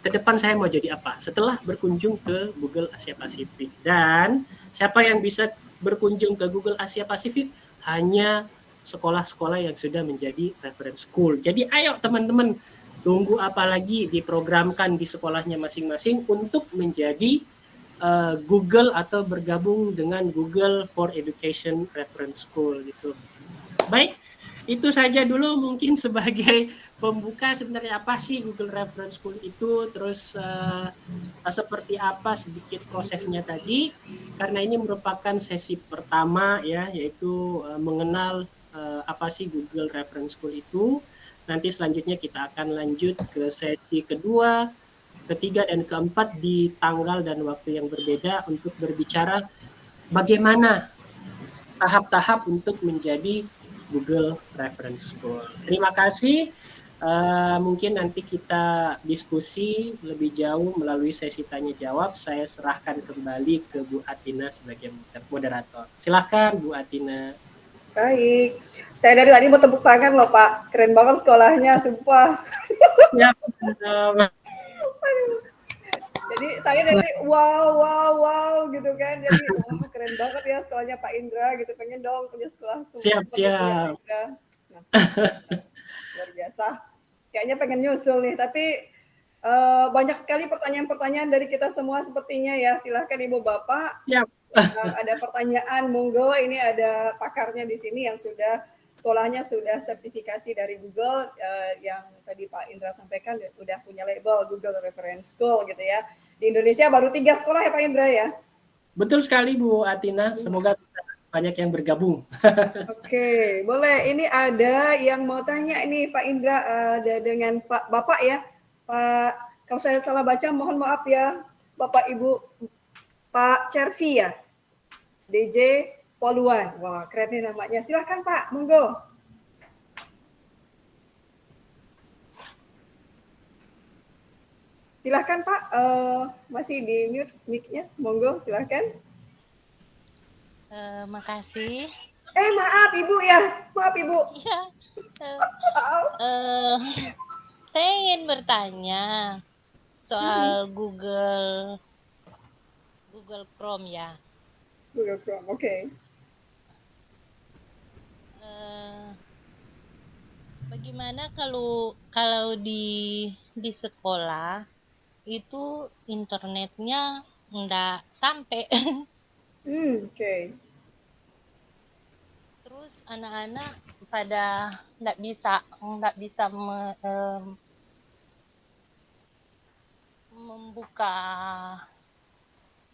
ke depan saya mau jadi apa setelah berkunjung ke Google Asia Pasifik. Dan siapa yang bisa berkunjung ke Google Asia Pasifik? Hanya sekolah-sekolah yang sudah menjadi reference school. Jadi ayo teman-teman, tunggu apa lagi, diprogramkan di sekolahnya masing-masing untuk menjadi Google atau bergabung dengan Google for Education Reference School gitu. Baik, itu saja dulu mungkin sebagai pembuka sebenarnya apa sih Google Reference School itu, terus seperti apa sedikit prosesnya tadi, karena ini merupakan sesi pertama ya, yaitu mengenal apa sih Google Reference School itu. Nanti selanjutnya kita akan lanjut ke sesi kedua, ketiga, dan keempat di tanggal dan waktu yang berbeda untuk berbicara bagaimana tahap-tahap untuk menjadi Google Reference School. Terima kasih. Mungkin nanti kita diskusi lebih jauh melalui sesi tanya jawab. Saya serahkan kembali ke Bu Atina sebagai moderator. Silahkan Bu Atina. Baik, saya dari tadi mau tepuk tangan loh Pak, keren banget sekolahnya, sumpah. Ya, Jadi saya dari wow gitu kan, jadi wah keren banget ya sekolahnya Pak Indra gitu, pengen dong punya sekolah siap. seperti Pak Indra. Nah, luar biasa. Kayaknya pengen nyusul nih, tapi banyak sekali pertanyaan-pertanyaan dari kita semua sepertinya ya. Silahkan Ibu Bapak. Siap. Ada pertanyaan, monggo. Ini ada pakarnya di sini yang sudah sekolahnya sudah sertifikasi dari Google, yang tadi Pak Indra sampaikan udah punya label Google Reference School gitu ya. Di Indonesia baru 3 sekolah ya Pak Indra ya. Betul sekali Bu Atina. Semoga banyak yang bergabung. Oke, boleh. Ini ada yang mau tanya ini Pak Indra, ada dengan Pak Bapak ya. Pak, kalau saya salah baca mohon maaf ya. Bapak Ibu, Pak Cervi ya. DJ Poluan. Wah, keren nih namanya. Silahkan Pak, monggo. Silahkan Pak, masih di mute mic-nya. Monggo, silahkan. Makasih. Maaf Ibu ya. Maaf Ibu. Ya, saya ingin bertanya soal Google Chrome ya. Google Chrome, oke. Bagaimana kalau di sekolah itu internetnya nggak sampai. Oke. Terus anak-anak pada nggak bisa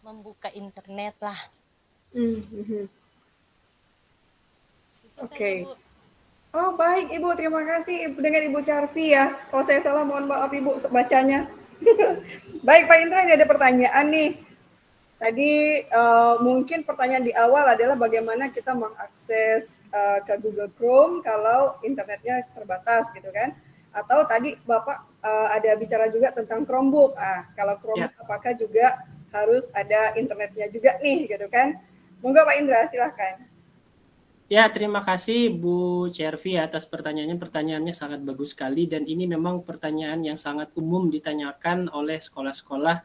membuka internet lah. Oke. Oh baik Ibu, terima kasih dengan Ibu Carvi ya. Kalau saya salah mohon maaf Ibu bacanya. Baik Pak Indra, ini ada pertanyaan nih. Tadi mungkin pertanyaan di awal adalah bagaimana kita mengakses ke Google Chrome kalau internetnya terbatas gitu kan. Atau tadi Bapak ada bicara juga tentang Chromebook. Kalau Chromebook apakah juga harus ada internetnya juga nih gitu kan. Monggo Pak Indra silahkan. Ya, terima kasih Bu Cervi atas pertanyaannya. Pertanyaannya sangat bagus sekali dan ini memang pertanyaan yang sangat umum ditanyakan oleh sekolah-sekolah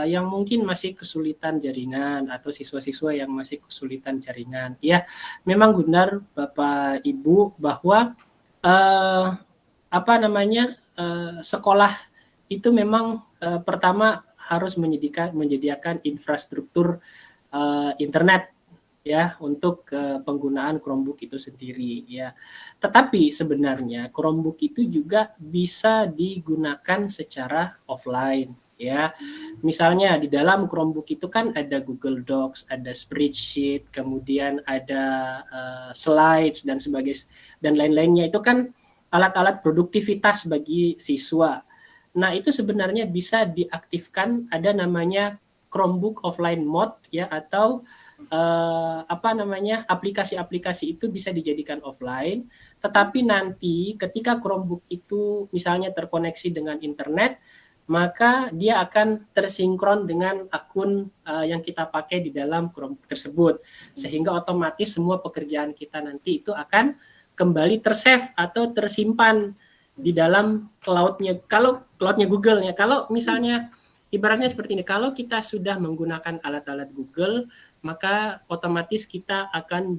yang mungkin masih kesulitan jaringan atau siswa-siswa yang masih kesulitan jaringan. Ya, memang benar Bapak Ibu bahwa sekolah itu memang pertama harus menyediakan infrastruktur internet ya untuk penggunaan Chromebook itu sendiri ya. Tetapi sebenarnya Chromebook itu juga bisa digunakan secara offline ya. Misalnya di dalam Chromebook itu kan ada Google Docs, ada spreadsheet, kemudian ada slides dan sebagainya dan lain-lainnya, itu kan alat-alat produktivitas bagi siswa. Nah, itu sebenarnya bisa diaktifkan, ada namanya Chromebook offline mode ya, atau aplikasi-aplikasi itu bisa dijadikan offline, tetapi nanti ketika Chromebook itu misalnya terkoneksi dengan internet, maka dia akan tersinkron dengan akun yang kita pakai di dalam Chromebook tersebut, sehingga otomatis semua pekerjaan kita nanti itu akan kembali tersave atau tersimpan di dalam cloud-nya. Kalau cloud-nya Google ya, kalau misalnya ibaratnya seperti ini, kalau kita sudah menggunakan alat-alat Google, maka otomatis kita akan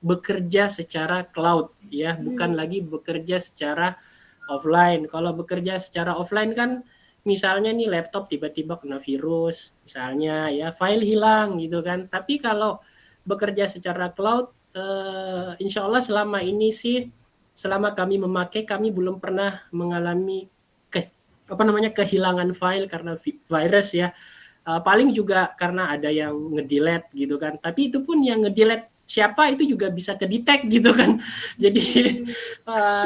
bekerja secara cloud ya, bukan lagi bekerja secara offline. Kalau bekerja secara offline kan misalnya nih laptop tiba-tiba kena virus, misalnya ya file hilang gitu kan. Tapi kalau bekerja secara cloud, insya Allah selama ini sih, selama kami memakai, kami belum pernah mengalami kehilangan file karena virus ya. Paling juga karena ada yang ngedelete gitu kan. Tapi itu pun yang ngedelete siapa itu juga bisa kedetek gitu kan. Jadi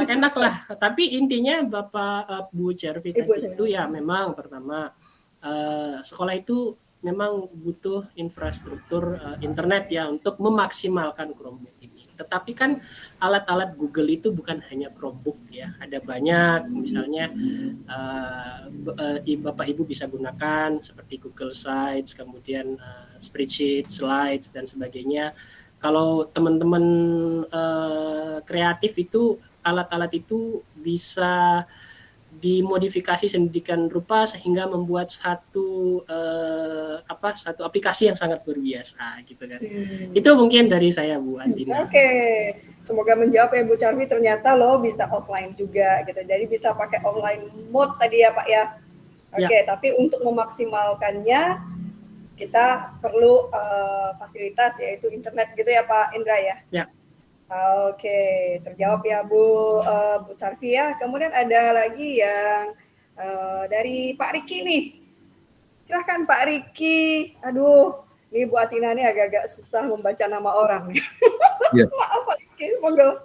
enak lah. Tapi intinya Bapak Bu Cervi tadi itu ya memang pertama sekolah itu memang butuh infrastruktur internet ya untuk memaksimalkan Chromebook ini. Tetapi kan alat-alat Google itu bukan hanya Chromebook ya, ada banyak misalnya Bapak Ibu bisa gunakan seperti Google Sites, kemudian spreadsheet, slides dan sebagainya. Kalau teman-teman kreatif itu alat-alat itu bisa dimodifikasi sedemikian rupa sehingga membuat satu aplikasi yang sangat luar biasa gitu kan. Itu mungkin dari saya Bu Andina. Oke. Semoga menjawab ya Bu Charvi, ternyata lo bisa offline juga gitu. Jadi bisa pakai online mode tadi ya Pak ya. Oke, tapi untuk memaksimalkannya kita perlu fasilitas yaitu internet gitu ya Pak Indra ya. Ya. Oke, terjawab ya Bu Charvi ya. Kemudian ada lagi yang dari Pak Riki nih. Silahkan Pak Riki. Aduh, ini Bu Atina nih agak-agak susah membaca nama orang. Ya. Maaf Pak Riki, monggo.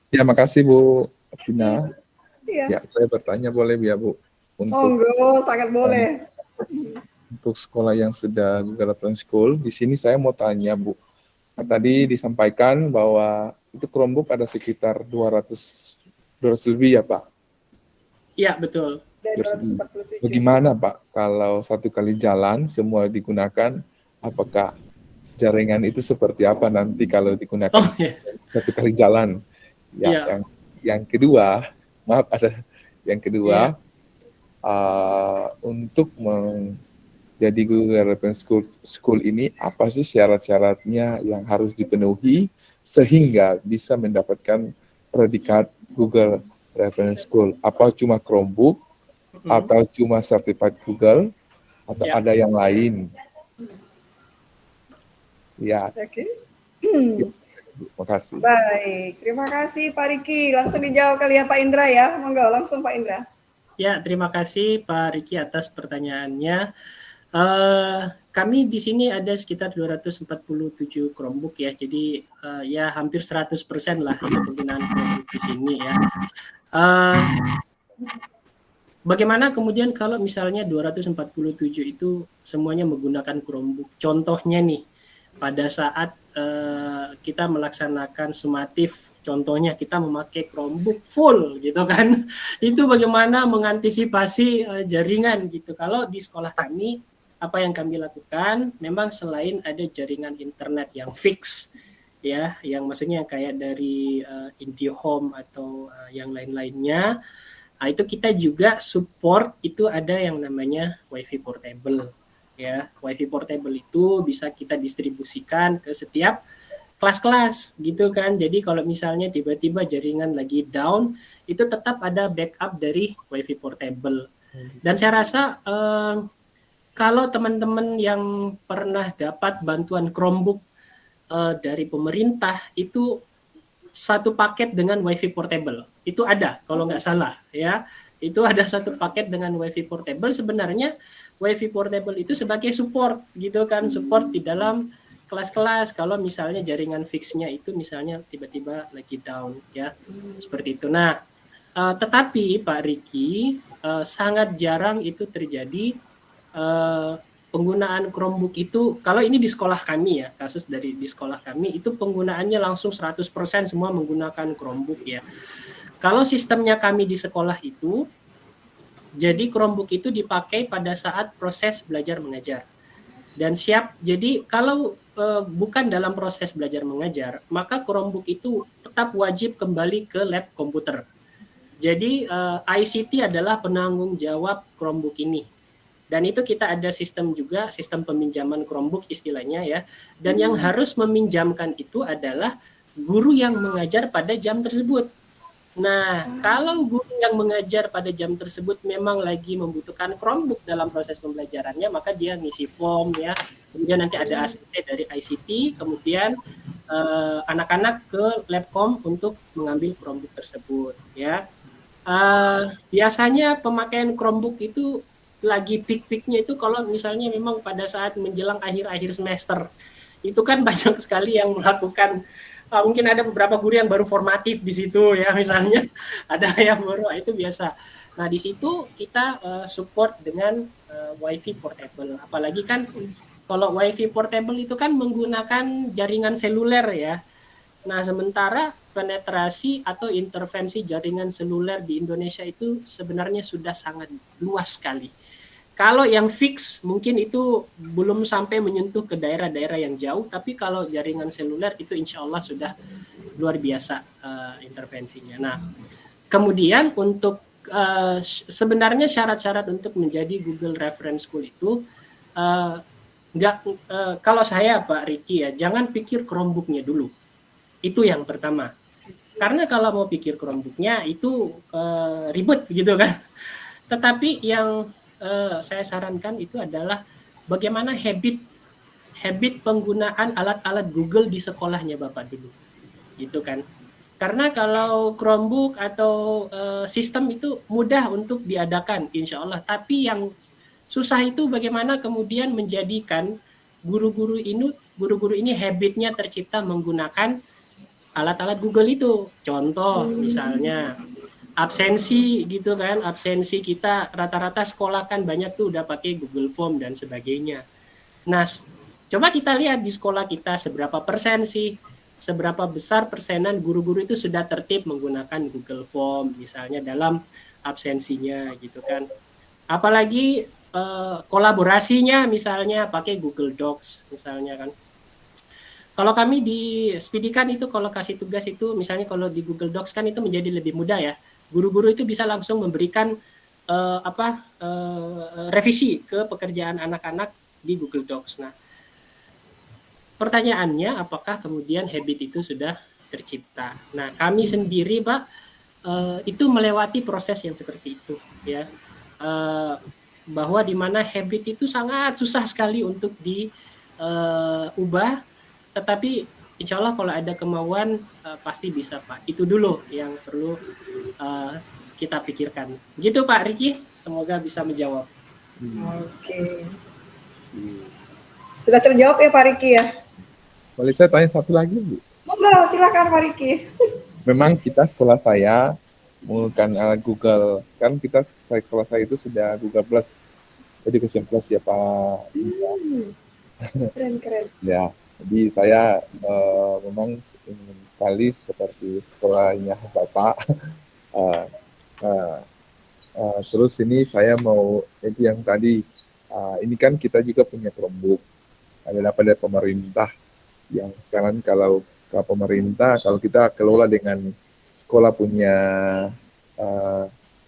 Ya, makasih Bu Atina. Ya. Ya, saya bertanya boleh ya Bu? Monggo, sangat boleh. Untuk sekolah yang sudah Google Reference School, di sini saya mau tanya Bu. Tadi disampaikan bahwa itu Chromebook ada sekitar 200 lebih ya Pak? Iya, betul. Bagaimana Pak kalau satu kali jalan semua digunakan, apakah jaringan itu seperti apa nanti kalau digunakan satu kali jalan? Ya, yang kedua, maaf ada yang kedua, untuk jadi Google Reference School ini apa sih syarat-syaratnya yang harus dipenuhi sehingga bisa mendapatkan predikat Google Reference School? Apa cuma Chromebook atau cuma Certified Google atau ada yang lain? Ya. Oke. Terima kasih. Baik, terima kasih Pak Riki. Langsung dijawab kali ya Pak Indra ya. Monggo langsung Pak Indra. Ya, terima kasih Pak Riki atas pertanyaannya. Kami di sini ada sekitar 247 Chromebook ya, jadi ya hampir 100% lah itu penggunaan Chromebook di sini ya. Bagaimana kemudian kalau misalnya 247 itu semuanya menggunakan Chromebook? Contohnya nih, pada saat kita melaksanakan sumatif, contohnya kita memakai Chromebook full gitu kan, itu bagaimana mengantisipasi jaringan gitu. Kalau di sekolah kami, apa yang kami lakukan, memang selain ada jaringan internet yang fix, ya, yang maksudnya kayak dari IndiHome atau yang lain-lainnya, itu kita juga support itu ada yang namanya WiFi portable. Ya, WiFi portable itu bisa kita distribusikan ke setiap kelas-kelas gitu kan. Jadi kalau misalnya tiba-tiba jaringan lagi down, itu tetap ada backup dari WiFi portable. Dan saya rasa kalau teman-teman yang pernah dapat bantuan Chromebook dari pemerintah itu satu paket dengan WiFi portable. Itu ada kalau nggak salah ya. Itu ada satu paket dengan WiFi portable. Sebenarnya WiFi portable itu sebagai support gitu kan, support di dalam kelas-kelas kalau misalnya jaringan fixnya itu misalnya tiba-tiba lagi down ya. Seperti itu. Nah, tetapi Pak Riki sangat jarang itu terjadi penggunaan Chromebook itu, kalau ini di sekolah kami ya, kasus dari di sekolah kami itu penggunaannya langsung 100% semua menggunakan Chromebook ya. Kalau sistemnya kami di sekolah itu, jadi Chromebook itu dipakai pada saat proses belajar mengajar. Dan jadi kalau bukan dalam proses belajar mengajar, maka Chromebook itu tetap wajib kembali ke lab komputer. Jadi ICT adalah penanggung jawab Chromebook ini. Dan itu kita ada sistem juga, sistem peminjaman Chromebook istilahnya ya. Dan yang harus meminjamkan itu adalah guru yang mengajar pada jam tersebut. Nah, kalau guru yang mengajar pada jam tersebut memang lagi membutuhkan Chromebook dalam proses pembelajarannya, maka dia ngisi form ya. Kemudian nanti ada ACC dari ICT, kemudian anak-anak ke Labcom untuk mengambil Chromebook tersebut ya. Biasanya pemakaian Chromebook itu lagi peak-peaknya itu kalau misalnya memang pada saat menjelang akhir-akhir semester. Itu kan banyak sekali yang melakukan mungkin ada beberapa guru yang baru formatif di situ ya misalnya ada yang baru itu biasa. Nah di situ kita support dengan WiFi portable. Apalagi kan kalau WiFi portable itu kan menggunakan jaringan seluler ya. Nah sementara penetrasi atau intervensi jaringan seluler di Indonesia itu sebenarnya sudah sangat luas sekali. Kalau yang fix mungkin itu belum sampai menyentuh ke daerah-daerah yang jauh, tapi kalau jaringan seluler itu insya Allah sudah luar biasa intervensinya. Nah, kemudian untuk sebenarnya syarat-syarat untuk menjadi Google Reference School itu kalau saya Pak Riki ya, jangan pikir Chromebook-nya dulu. Itu yang pertama. Karena kalau mau pikir Chromebook-nya itu ribet gitu kan. Tetapi yang saya sarankan itu adalah bagaimana habit penggunaan alat-alat Google di sekolahnya Bapak dulu, gitu kan? Karena kalau Chromebook atau sistem itu mudah untuk diadakan, insya Allah. Tapi yang susah itu bagaimana kemudian menjadikan guru-guru ini habitnya tercipta menggunakan alat-alat Google itu. Contoh misalnya absensi gitu kan, absensi kita rata-rata sekolah kan banyak tuh udah pakai Google Form dan sebagainya. Nah, coba kita lihat di sekolah kita seberapa persen sih, seberapa besar persenan guru-guru itu sudah tertib menggunakan Google Form misalnya dalam absensinya gitu kan. Apalagi kolaborasinya misalnya pakai Google Docs misalnya kan. Kalau kami di Speedikan itu kalau kasih tugas itu misalnya kalau di Google Docs kan itu menjadi lebih mudah ya. Guru-guru itu bisa langsung memberikan revisi ke pekerjaan anak-anak di Google Docs. Nah, pertanyaannya apakah kemudian habit itu sudah tercipta? Nah, kami sendiri Pak itu melewati proses yang seperti itu ya. Bahwa di mana habit itu sangat susah sekali untuk diubah, tetapi insya Allah kalau ada kemauan pasti bisa Pak. Itu dulu yang perlu kita pikirkan. Gitu Pak Riki, semoga bisa menjawab. Oke. Sudah terjawab ya Pak Riki ya? Boleh saya tanya satu lagi, Bu? Monggo, silakan Pak Riki. Memang kita sekolah saya menggunakan alat Google. Sekarang sekolah saya itu sudah Google Plus. Jadi Education Plus ya Pak. Keren. Ya, jadi saya memang ingin sekali seperti sekolahnya Bapak. Terus ini saya mau itu yang tadi ini kan kita juga punya Chromebook ada dari pemerintah yang sekarang kalau ke pemerintah kalau kita kelola dengan sekolah punya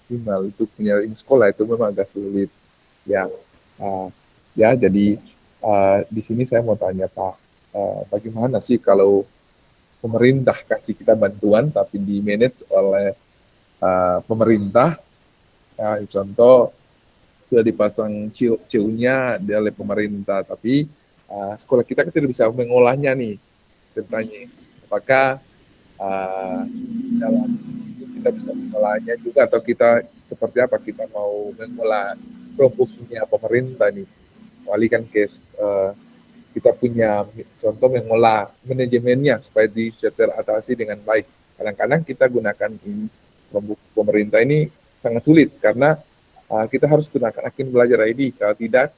email itu punya sekolah itu memang agak sulit ya ya jadi di sini saya mau tanya Pak bagaimana sih kalau pemerintah kasih kita bantuan tapi di manage oleh pemerintah ya, contoh sudah dipasang CU-nya oleh pemerintah tapi sekolah kita tidak bisa mengolahnya nih bertanya apakah dalam kita bisa mengolahnya juga atau kita seperti apa kita mau mengolah Chromebook-nya pemerintah nih wali kan kita punya contoh mengolah manajemennya supaya bisa teratasi dengan baik kadang-kadang kita gunakan Chromebook pemerintah ini sangat sulit karena kita harus gunakan akun belajar ID kalau tidak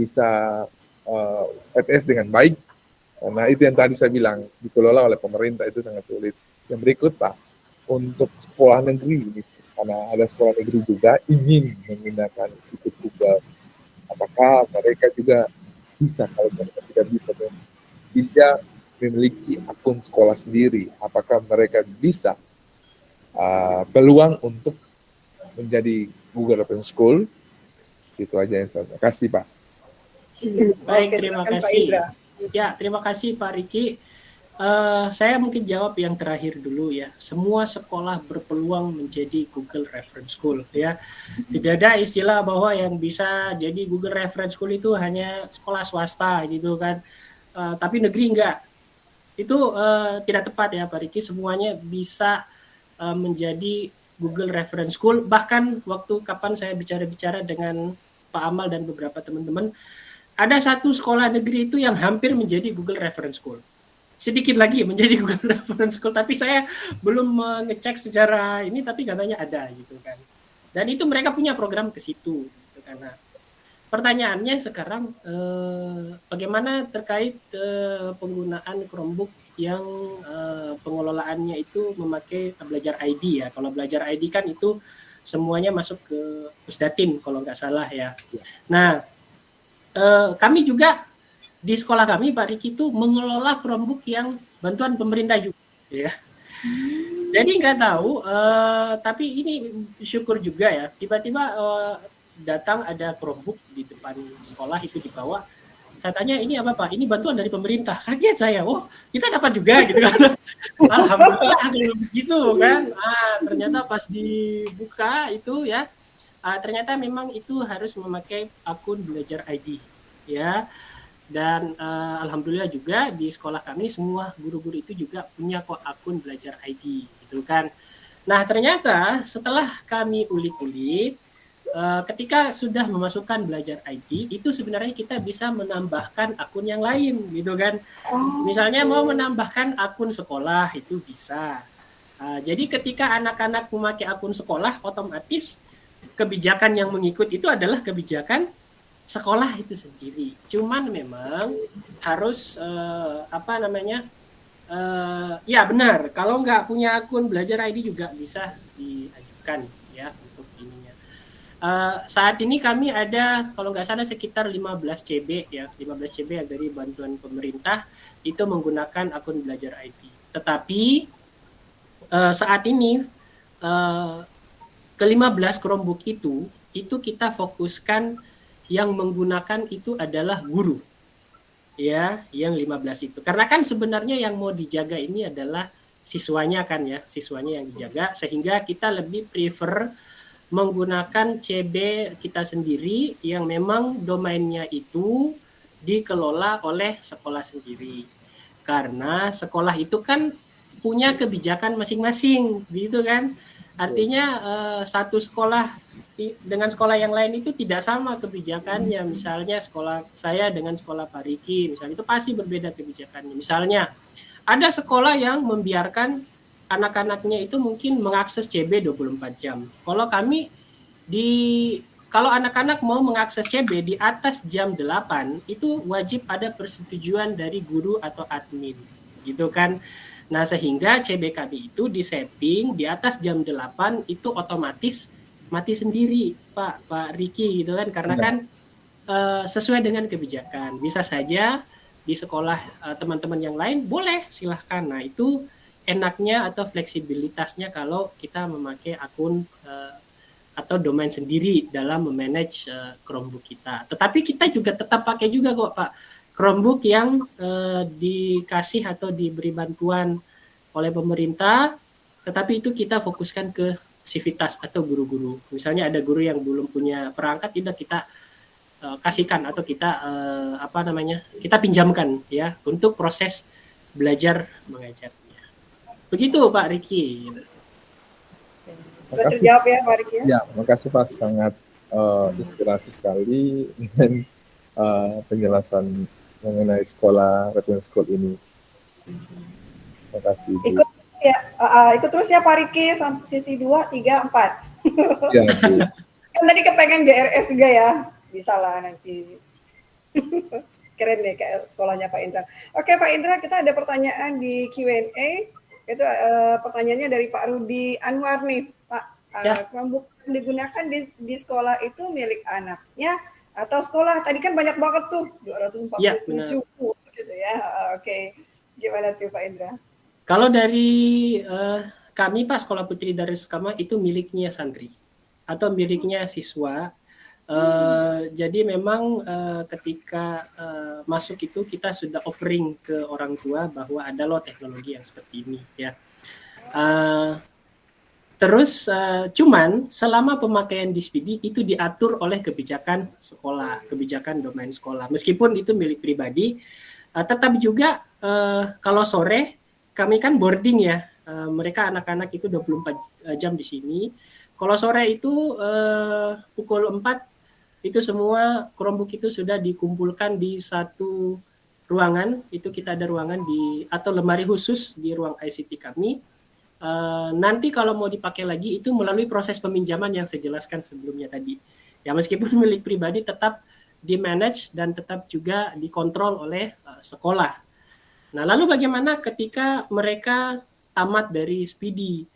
bisa PTS dengan baik. Nah itu yang tadi saya bilang dikelola oleh pemerintah itu sangat sulit. Yang berikut Pak, untuk sekolah negeri ini, karena ada sekolah negeri juga ingin menggunakan itu Google. Apakah mereka juga bisa kalau mereka tidak bisa tidak memiliki akun sekolah sendiri? Apakah mereka bisa peluang untuk menjadi Google Open School. Itu aja yang terima kasih Pak. Baik, Oke, terima silakan Pak kasih. Indra. Ya, terima kasih Pak Riki. Saya mungkin jawab yang terakhir dulu ya. Semua sekolah berpeluang menjadi Google Reference School ya. Tidak ada istilah bahwa yang bisa jadi Google Reference School itu hanya sekolah swasta gitu kan. Tapi negeri enggak. Itu tidak tepat ya Pak Riki. Semuanya bisa menjadi Google Reference School. Bahkan waktu kapan saya bicara-bicara dengan Pak Amal dan beberapa teman-teman, ada satu sekolah negeri itu yang hampir menjadi Google Reference School. Sedikit lagi menjadi Google Reference School, tapi saya belum mengecek secara ini, tapi katanya ada gitu kan. Dan itu mereka punya program ke situ gitu kan. Nah, pertanyaannya sekarang bagaimana terkait penggunaan Chromebook yang pengelolaannya itu memakai belajar ID ya. Kalau belajar ID kan itu semuanya masuk ke Pusdatin kalau nggak salah ya. Nah, kami juga di sekolah kami Pak Riki itu mengelola Chromebook yang bantuan pemerintah juga ya. Jadi nggak tahu, tapi ini syukur juga ya. Tiba-tiba datang ada Chromebook di depan sekolah itu dibawa. Saya tanya ini apa Pak? Ini bantuan dari pemerintah. Kaget saya. Oh kita dapat juga gitu kan. Alhamdulillah kalau begitu kan. Ternyata pas dibuka itu ya, ternyata memang itu harus memakai akun belajar ID ya. Dan alhamdulillah juga di sekolah kami semua guru-guru itu juga punya kok akun belajar ID gitu kan. Nah ternyata setelah kami ulik-ulik, ketika sudah memasukkan belajar ID itu sebenarnya kita bisa menambahkan akun yang lain gitu kan. Misalnya mau menambahkan akun sekolah itu bisa. Jadi ketika anak-anak memakai akun sekolah, otomatis kebijakan yang mengikut itu adalah kebijakan sekolah itu sendiri. Cuman memang harus ya benar. Kalau nggak punya akun belajar ID juga bisa diajukan ya untuk ininya. Saat ini kami ada kalau nggak salah sekitar 15 CB ya, 15 CB yang dari bantuan pemerintah itu menggunakan akun belajar ID. Tetapi saat ini ke-15 Chromebook itu kita fokuskan yang menggunakan itu adalah guru. Ya, yang 15 itu. Karena kan sebenarnya yang mau dijaga ini adalah siswanya kan ya, siswanya yang dijaga sehingga kita lebih prefer menggunakan CB kita sendiri yang memang domainnya itu dikelola oleh sekolah sendiri. Karena sekolah itu kan punya kebijakan masing-masing, gitu kan? Artinya satu sekolah dengan sekolah yang lain itu tidak sama kebijakannya. Misalnya sekolah saya dengan sekolah Pak Riki, misalnya itu pasti berbeda kebijakannya. Misalnya ada sekolah yang membiarkan anak-anaknya itu mungkin mengakses CB 24 jam. Kalau kami kalau anak-anak mau mengakses CB di atas jam 8 itu wajib ada persetujuan dari guru atau admin, gitu kan. Nah, sehingga CBKB itu disetting di atas jam 8 itu otomatis mati sendiri, Pak Riki gitu kan, karena kan sesuai dengan kebijakan. Bisa saja di sekolah teman-teman yang lain boleh silahkan. Nah, itu enaknya atau fleksibilitasnya kalau kita memakai akun atau domain sendiri dalam memanage Chromebook kita. Tetapi kita juga tetap pakai juga kok Pak Chromebook yang dikasih atau diberi bantuan oleh pemerintah, tetapi itu kita fokuskan ke sivitas atau guru-guru. Misalnya ada guru yang belum punya perangkat, tidak kita kasihkan atau kita kita pinjamkan ya untuk proses belajar mengajarnya. Begitu Pak Riki. Sudah terjawab ya Pak Riki? Ya, makasih Pak, sangat inspirasi sekali dengan penjelasan mengenai sekolah Reference School ini. Terima kasih. Ikut terus ya Pak Riki sampai sesi 2, 3, 4. Ya, Bu. Kan tadi kepengen DRS juga ya. Bisa lah nanti. Keren deh kayak sekolahnya Pak Indra. Oke Pak Indra, kita ada pertanyaan di Q&A. Itu pertanyaannya dari Pak Rudi Anwar nih, Pak. Chromebook yang digunakan di sekolah itu milik anaknya atau sekolah? Tadi kan banyak banget tuh, 247 gitu ya. Oke. Gimana tuh Pak Indra? Kalau dari kami Pak Sekolah Putri Darus Kamah itu miliknya santri atau miliknya siswa. Jadi memang ketika masuk itu kita sudah offering ke orang tua bahwa ada loh teknologi yang seperti ini ya. Terus cuman selama pemakaian di SPD itu diatur oleh kebijakan sekolah, kebijakan domain sekolah. Meskipun itu milik pribadi, tetap juga kalau sore kami kan boarding ya. Mereka anak-anak itu 24 jam di sini. Kalau sore itu pukul 4 itu semua Chromebook itu sudah dikumpulkan di satu ruangan. Itu kita ada ruangan atau lemari khusus di ruang ICT kami. Nanti kalau mau dipakai lagi itu melalui proses peminjaman yang saya jelaskan sebelumnya tadi. Ya meskipun milik pribadi tetap di-manage dan tetap juga dikontrol oleh sekolah. Nah lalu bagaimana ketika mereka tamat dari SPD?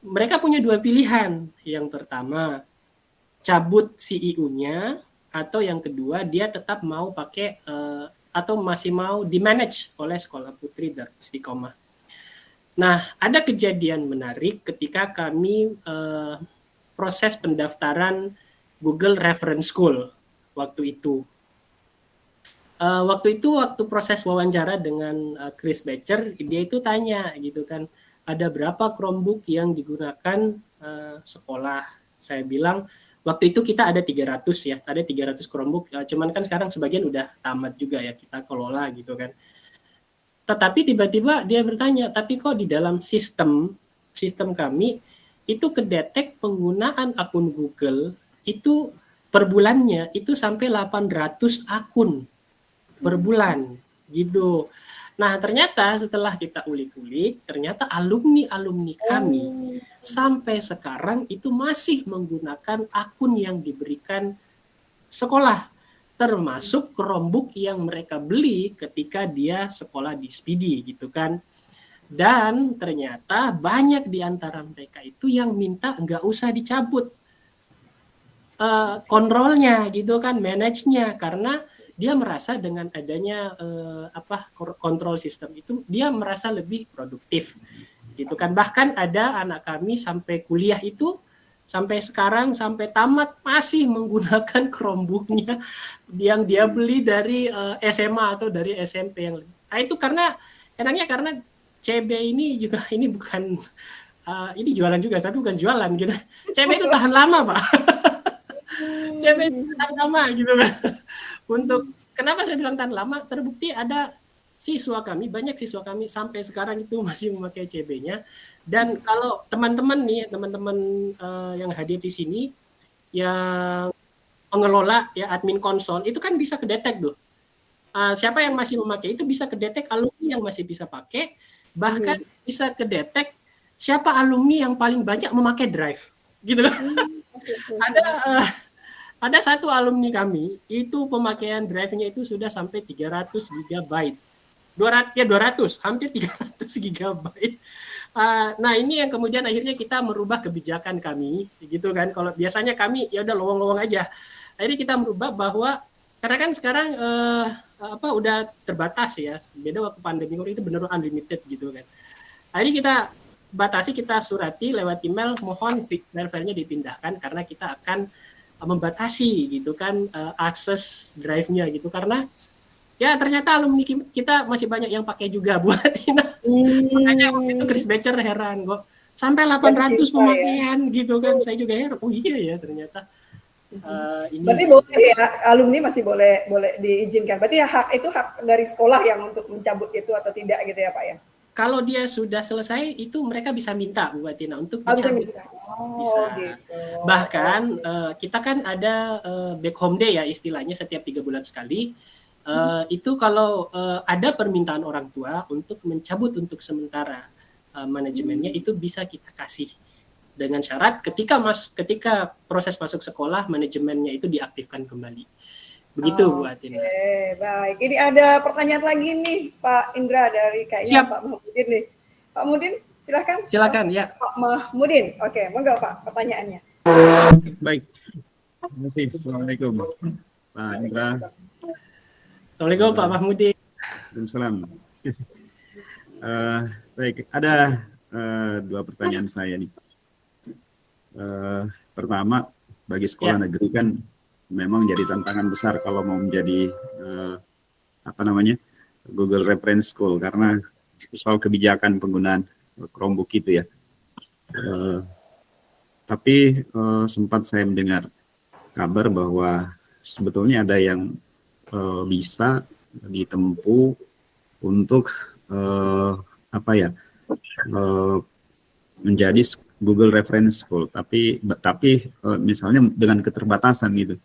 Mereka punya dua pilihan. Yang pertama, cabut CEO-nya, atau yang kedua dia tetap mau pakai atau masih mau di-manage oleh Sekolah Putri Darul Istiqomah. Nah, ada kejadian menarik ketika kami proses pendaftaran Google Reference School waktu itu. Waktu proses wawancara dengan Chris Becher, dia itu tanya gitu kan, ada berapa Chromebook yang digunakan sekolah? Saya bilang, waktu itu kita ada 300 ya, ada 300 Chromebook, cuman kan sekarang sebagian udah tamat juga ya, kita kelola gitu kan. Tetapi tiba-tiba dia bertanya, tapi kok di dalam sistem kami itu kedetek penggunaan akun Google itu per bulannya itu sampai 800 akun per bulan gitu. Nah ternyata setelah kita ulik-ulik, ternyata alumni kami sampai sekarang itu masih menggunakan akun yang diberikan sekolah, termasuk Chromebook yang mereka beli ketika dia sekolah di SPD gitu kan. Dan ternyata banyak di antara mereka itu yang minta nggak usah dicabut kontrolnya gitu kan, manage-nya, karena dia merasa dengan adanya kontrol sistem itu dia merasa lebih produktif gitu kan. Bahkan ada anak kami sampai kuliah itu sampai sekarang, sampai tamat masih menggunakan Chromebook-nya yang dia beli dari SMA atau dari SMP yang itu karena enaknya karena CB ini juga ini bukan ini jualan juga tapi bukan jualan gitu. CB itu tahan lama, Pak. CB itu tahan lama gitu kan. Untuk kenapa saya bilang tahan lama? Terbukti ada banyak siswa kami sampai sekarang itu masih memakai CB-nya. Dan kalau teman-teman yang hadir di sini yang pengelola ya admin konsol itu kan bisa kedetek tuh. Siapa yang masih memakai itu bisa kedetek alumni yang masih bisa pakai, bahkan bisa kedetek siapa alumni yang paling banyak memakai drive. Gitu kan. Ada satu alumni kami itu pemakaian drive-nya itu sudah sampai 300 GB. 200, hampir 300 GB. Nah ini yang kemudian akhirnya kita merubah kebijakan kami, gitu kan. Kalau biasanya kami ya udah lowong-lowong aja. Akhirnya kita merubah bahwa karena kan sekarang udah terbatas ya. Beda waktu pandemi itu benar unlimited gitu kan. Akhirnya kita batasi, kita surati lewat email, mohon file-filenya dipindahkan karena kita akan membatasi gitu kan akses drive-nya gitu, karena ya ternyata alumni kita masih banyak yang pakai juga buat ini. Makanya waktu itu Chris Becher heran kok sampai 800 pemakaian ya. Gitu kan. Saya juga heran. Oh iya ya ternyata. Ini berarti boleh ya, alumni masih boleh diizinkan. Berarti itu hak dari sekolah yang untuk mencabut itu atau tidak gitu ya Pak ya? Kalau dia sudah selesai itu mereka bisa minta Bu Atina untuk dicabut. Bisa. Gitu. Bahkan kita kan ada back home day ya istilahnya setiap 3 bulan sekali. Itu kalau ada permintaan orang tua untuk mencabut untuk sementara manajemennya itu bisa kita kasih dengan syarat ketika proses masuk sekolah manajemennya itu diaktifkan kembali. Begitu Bu Atina. Baik. Ini ada pertanyaan lagi nih Pak Indra dari kayaknya Pak Mahmudin nih. Pak Mahmudin silakan. Silakan ya. Pak Mahmudin. Oke, monggo Pak pertanyaannya. Baik. Terima kasih. Assalamualaikum Pak Indra. Assalamualaikum Pak Mahmudin. Waalaikumsalam. Baik, ada dua pertanyaan saya nih. Pertama, bagi sekolah negeri kan memang jadi tantangan besar kalau mau menjadi Google Reference School, karena soal kebijakan penggunaan Chromebook itu ya. Tapi sempat saya mendengar kabar bahwa sebetulnya ada yang bisa ditempuh untuk menjadi Google Reference School, tapi misalnya dengan keterbatasan gitu.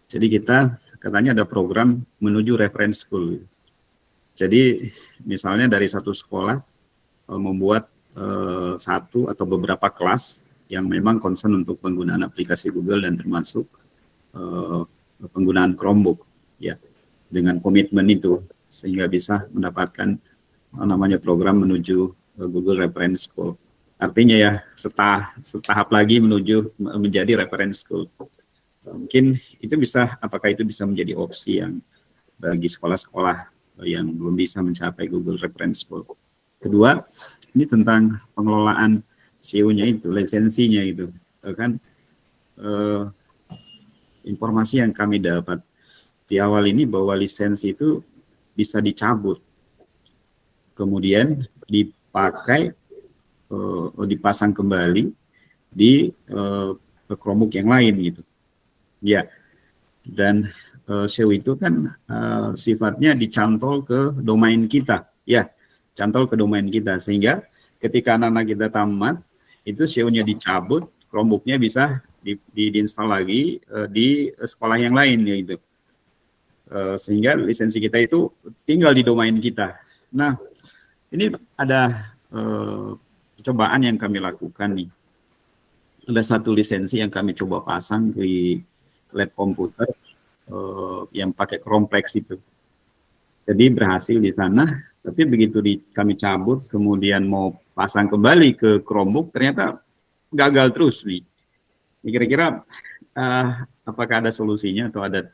Jadi kita katanya ada program menuju reference school. Jadi misalnya dari satu sekolah membuat satu atau beberapa kelas yang memang concern untuk penggunaan aplikasi Google dan termasuk penggunaan Chromebook, ya, dengan komitmen itu sehingga bisa mendapatkan namanya program menuju Google Reference School. Artinya ya setahap lagi menuju menjadi reference school. Mungkin itu apakah itu bisa menjadi opsi yang bagi sekolah-sekolah yang belum bisa mencapai Google Reference School. Kedua, ini tentang pengelolaan SEO-nya itu, lisensinya itu. Kan informasi yang kami dapat di awal ini bahwa lisensi itu bisa dicabut, kemudian dipakai dipasang kembali di Chromebook yang lain gitu. Ya, dan SEO itu kan sifatnya dicantol ke domain kita, ya, cantol ke domain kita, sehingga ketika anak-anak kita tamat, itu SEO-nya dicabut, Chromebook-nya bisa diinstal lagi di sekolah yang lain, ya gitu. Sehingga lisensi kita itu tinggal di domain kita. Nah, ini ada percobaan yang kami lakukan nih. Ada satu lisensi yang kami coba pasang di lab komputer yang pakai Chromplex itu. Jadi berhasil di sana, tapi begitu kami cabut, kemudian mau pasang kembali ke Chromebook, ternyata gagal terus nih. Kira-kira apakah ada solusinya atau ada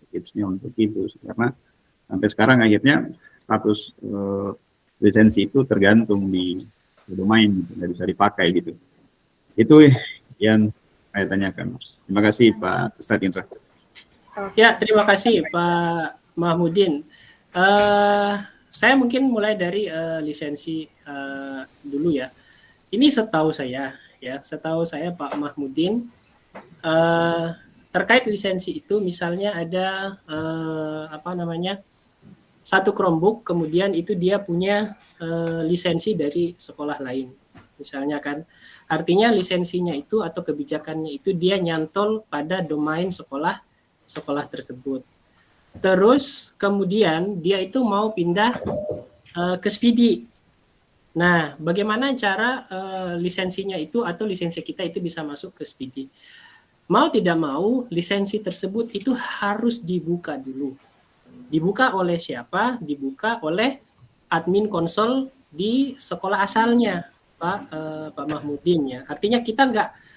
tipsnya untuk itu? Karena sampai sekarang akhirnya status lisensi itu tergantung di domain, nggak bisa dipakai gitu. Itu yang saya tanyakan. Terima kasih Pak Ustadz Indra. Ya, terima kasih Pak Mahmudin. Saya mungkin mulai dari lisensi dulu ya. Ini setahu saya Pak Mahmudin, terkait lisensi itu misalnya ada satu Chromebook, kemudian itu dia punya lisensi dari sekolah lain, misalnya kan. Artinya lisensinya itu atau kebijakannya itu dia nyantol pada domain sekolah tersebut. Terus kemudian dia itu mau pindah ke Speedy. Nah, bagaimana cara lisensinya itu atau lisensi kita itu bisa masuk ke Speedy? Mau tidak mau, lisensi tersebut itu harus dibuka dulu. Dibuka oleh siapa? Dibuka oleh admin konsol di sekolah asalnya, Pak Mahmudin ya. Artinya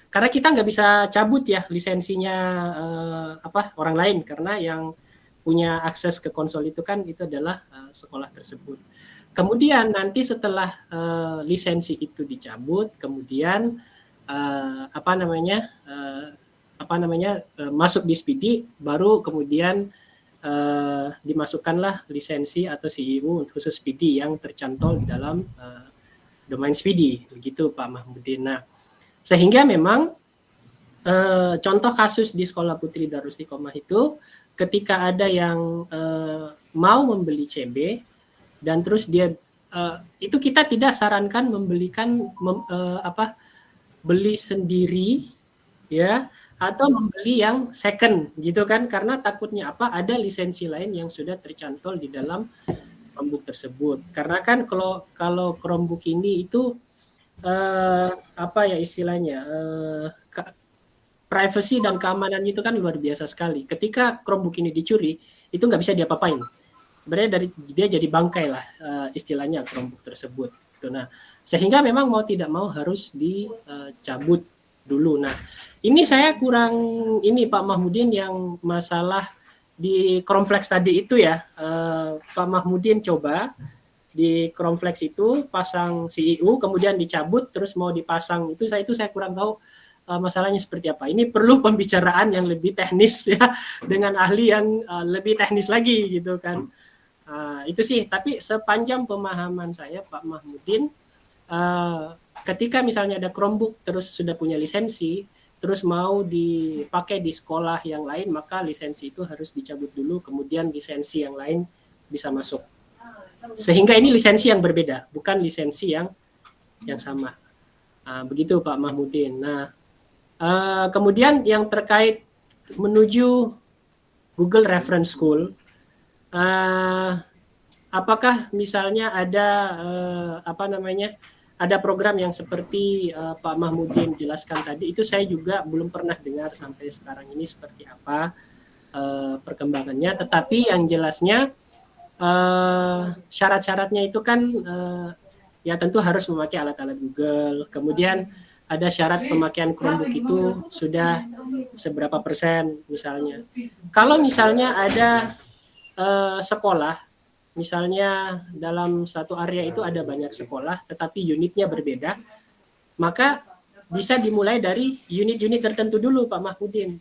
karena kita nggak bisa cabut ya lisensinya orang lain, karena yang punya akses ke konsol itu kan itu adalah sekolah tersebut. Kemudian nanti setelah lisensi itu dicabut, kemudian masuk di Speedy, baru kemudian dimasukkanlah lisensi atau CEO untuk khusus Speedy yang tercantol di dalam domain Speedy, begitu Pak Mahmudin. Nah, sehingga memang contoh kasus di Sekolah Putri Darul Istiqomah itu, ketika ada yang mau membeli CB dan terus dia itu kita tidak sarankan beli sendiri ya, atau membeli yang second gitu kan, karena takutnya ada lisensi lain yang sudah tercantol di dalam Chromebook tersebut. Karena kan kalau Chromebook ini itu privacy dan keamanan itu kan luar biasa sekali. Ketika Chromebook ini dicuri, itu nggak bisa diapa-apain. Sebenarnya dia jadi bangkai lah istilahnya Chromebook tersebut. Nah, sehingga memang mau tidak mau harus dicabut dulu. Nah, ini saya kurang Pak Mahmudin yang masalah di Chromplex tadi itu ya, Pak Mahmudin coba di Chromeflex itu pasang CEU kemudian dicabut terus mau dipasang itu saya kurang tahu masalahnya seperti apa. Ini perlu pembicaraan yang lebih teknis ya dengan ahli yang lebih teknis lagi gitu kan. Itu sih, tapi sepanjang pemahaman saya Pak Mahmudin, ketika misalnya ada Chromebook terus sudah punya lisensi, terus mau dipakai di sekolah yang lain, maka lisensi itu harus dicabut dulu, kemudian lisensi yang lain bisa masuk. Sehingga ini lisensi yang berbeda, bukan lisensi yang sama. Begitu Pak Mahmudin. Nah, kemudian yang terkait menuju Google Reference School, apakah misalnya ada ada program yang seperti Pak Mahmudin jelaskan tadi, itu saya juga belum pernah dengar sampai sekarang ini seperti apa perkembangannya. Tetapi yang jelasnya syarat-syaratnya itu kan ya tentu harus memakai alat-alat Google. Kemudian ada syarat pemakaian Chromebook itu sudah seberapa persen misalnya. Kalau misalnya ada sekolah, misalnya dalam satu area itu ada banyak sekolah, tetapi unitnya berbeda, maka bisa dimulai dari unit-unit tertentu dulu, Pak Mahmudin.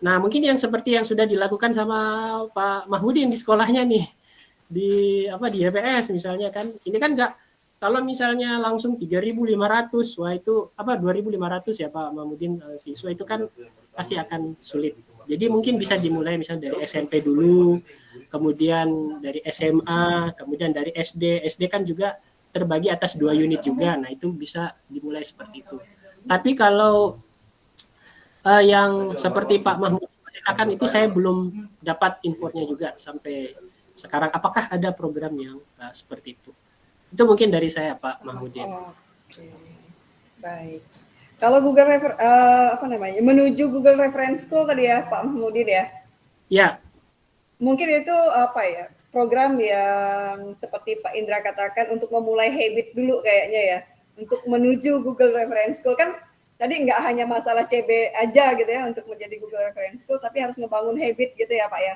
Nah, mungkin yang seperti yang sudah dilakukan sama Pak Mahmudin di sekolahnya nih, di YPS misalnya kan, ini kan nggak, kalau misalnya langsung 3.500, wah itu 2.500 ya Pak Mahmudin siswa itu kan pasti akan sulit. Jadi mungkin bisa dimulai misalnya dari SMP dulu, kemudian dari SMA, kemudian dari SD. SD kan juga terbagi atas 2 unit juga. Nah, itu bisa dimulai seperti itu. Tapi kalau yang seperti Pak Mahmudin ceritakan itu saya belum dapat infonya juga sampai sekarang. Apakah ada program yang seperti itu? Itu mungkin dari saya Pak Mahmudin. Oke. Baik. Kalau Google menuju Google Reference School tadi ya Pak Mahmudin ya? Ya. Mungkin itu program yang seperti Pak Indra katakan untuk memulai habit dulu kayaknya ya, untuk menuju Google Reference School. Kan tadi nggak hanya masalah CB aja gitu ya untuk menjadi Google Reference School, tapi harus ngebangun habit gitu ya Pak ya?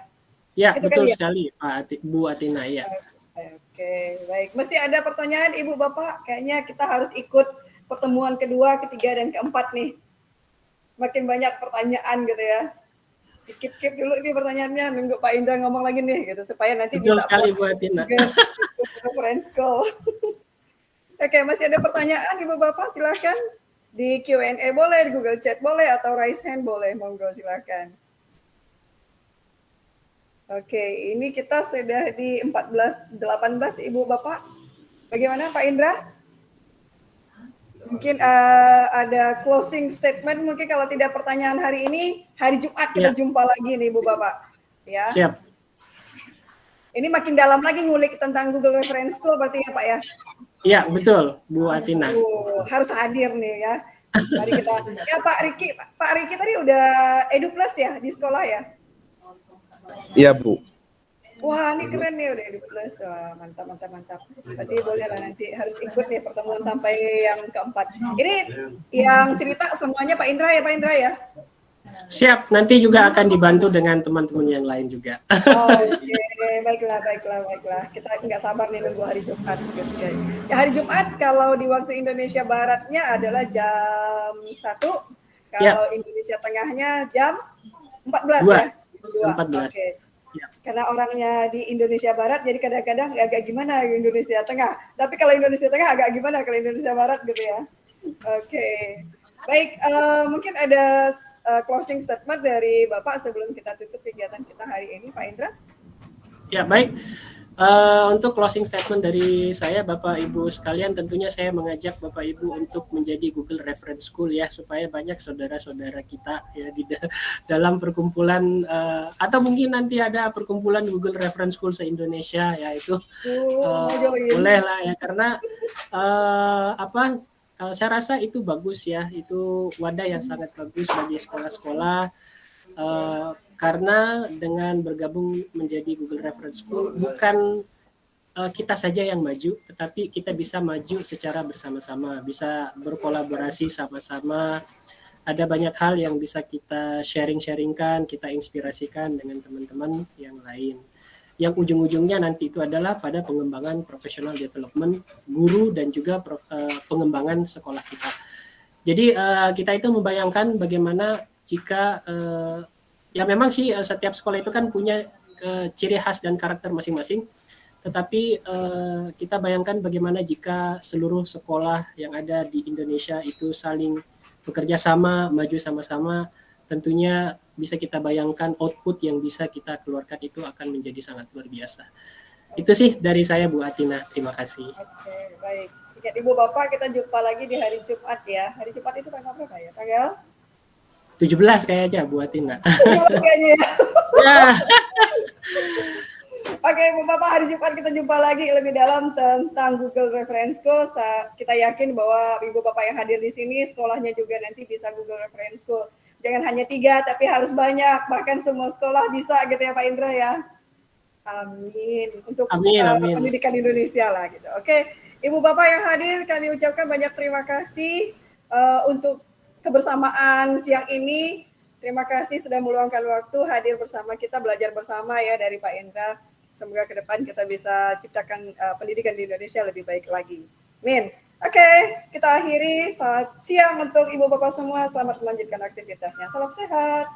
Ya, itu betul kan, sekali Pak Bu Atina ya. Oke, baik. Masih ada pertanyaan Ibu Bapak? Kayaknya kita harus ikut pertemuan kedua, ketiga, dan keempat nih. Makin banyak pertanyaan gitu ya. Keep dulu ini pertanyaannya, nunggu Pak Indra ngomong lagi nih gitu, supaya nanti betul bisa sekali Bu Atina. Reference call. Oke, masih ada pertanyaan Ibu Bapak? Silakan. Di Q&A boleh, di Google Chat boleh, atau raise hand boleh. Monggo silakan. Oke, ini kita sudah di 14.18 Ibu Bapak. Bagaimana Pak Indra? Mungkin ada closing statement, mungkin kalau tidak pertanyaan hari ini, hari Jumat kita jumpa lagi nih Ibu Bapak. Ya. Siap. Ini makin dalam lagi ngulik tentang Google Reference School berarti ya Pak ya? Iya, betul Bu Atina. Harus hadir nih ya. Mari kita. Ya Pak Riki tadi udah EduPlus ya di sekolah ya? Iya Bu. Wah ini keren nih udah EduPlus, wah mantap. Berarti boleh lah nanti harus ikut nih pertemuan sampai yang keempat. Ini yang cerita semuanya Pak Indra ya? Siap, nanti juga akan dibantu dengan teman-teman yang lain juga. Oke, baiklah. Kita nggak sabar nih nunggu hari Jumat. Ya, hari Jumat kalau di waktu Indonesia Baratnya adalah jam 1, kalau Indonesia Tengahnya jam 14 ya? 14. Oke. Ya. Karena orangnya di Indonesia Barat, jadi kadang-kadang agak gimana Indonesia Tengah. Tapi kalau Indonesia Tengah agak gimana kalau Indonesia Barat gitu ya. Oke. Baik, mungkin ada closing statement dari Bapak sebelum kita tutup kegiatan kita hari ini, Pak Indra. Ya, baik. Untuk closing statement dari saya, Bapak Ibu sekalian, tentunya saya mengajak Bapak Ibu untuk menjadi Google Reference School ya, supaya banyak saudara-saudara kita ya di dalam perkumpulan atau mungkin nanti ada perkumpulan Google Reference School se-Indonesia ya, itu boleh lah ya, karena saya rasa itu bagus ya, itu wadah yang sangat bagus bagi sekolah-sekolah. Karena dengan bergabung menjadi Google Reference School, bukan kita saja yang maju, tetapi kita bisa maju secara bersama-sama, bisa berkolaborasi sama-sama. Ada banyak hal yang bisa kita sharing-sharingkan, kita inspirasikan dengan teman-teman yang lain. yang ujung-ujungnya nanti itu adalah pada pengembangan professional development guru dan juga pengembangan sekolah kita. Jadi kita itu membayangkan bagaimana jika ya memang sih setiap sekolah itu kan punya ciri khas dan karakter masing-masing. Tetapi kita bayangkan bagaimana jika seluruh sekolah yang ada di Indonesia itu saling bekerja sama, maju sama-sama, tentunya bisa kita bayangkan output yang bisa kita keluarkan itu akan menjadi sangat luar biasa. Itu sih dari saya, Bu Atina. Terima kasih. Oke, baik. Ingat Ibu Bapak, kita jumpa lagi di hari Jumat ya. Hari Jumat itu tanggal berapa ya? Tanggal 17 kayaknya, Bu Atina. kayaknya ya. Ya. Oke, Ibu Bapak, hari Jumat kita jumpa lagi lebih dalam tentang Google Reference School. Kita yakin bahwa Ibu Bapak yang hadir di sini, sekolahnya juga nanti bisa Google Reference School. Jangan hanya 3, tapi harus banyak. Bahkan semua sekolah bisa gitu ya Pak Indra ya. Amin. Untuk Amin. pendidikan Indonesia lah gitu. Oke, Ibu Bapak yang hadir, kami ucapkan banyak terima kasih untuk kebersamaan siang ini. Terima kasih sudah meluangkan waktu hadir bersama kita, belajar bersama ya dari Pak Indra. Semoga ke depan kita bisa ciptakan pendidikan di Indonesia lebih baik lagi. Amin. Oke, kita akhiri saat siang untuk Ibu Bapak semua. Selamat melanjutkan aktivitasnya. Salam sehat.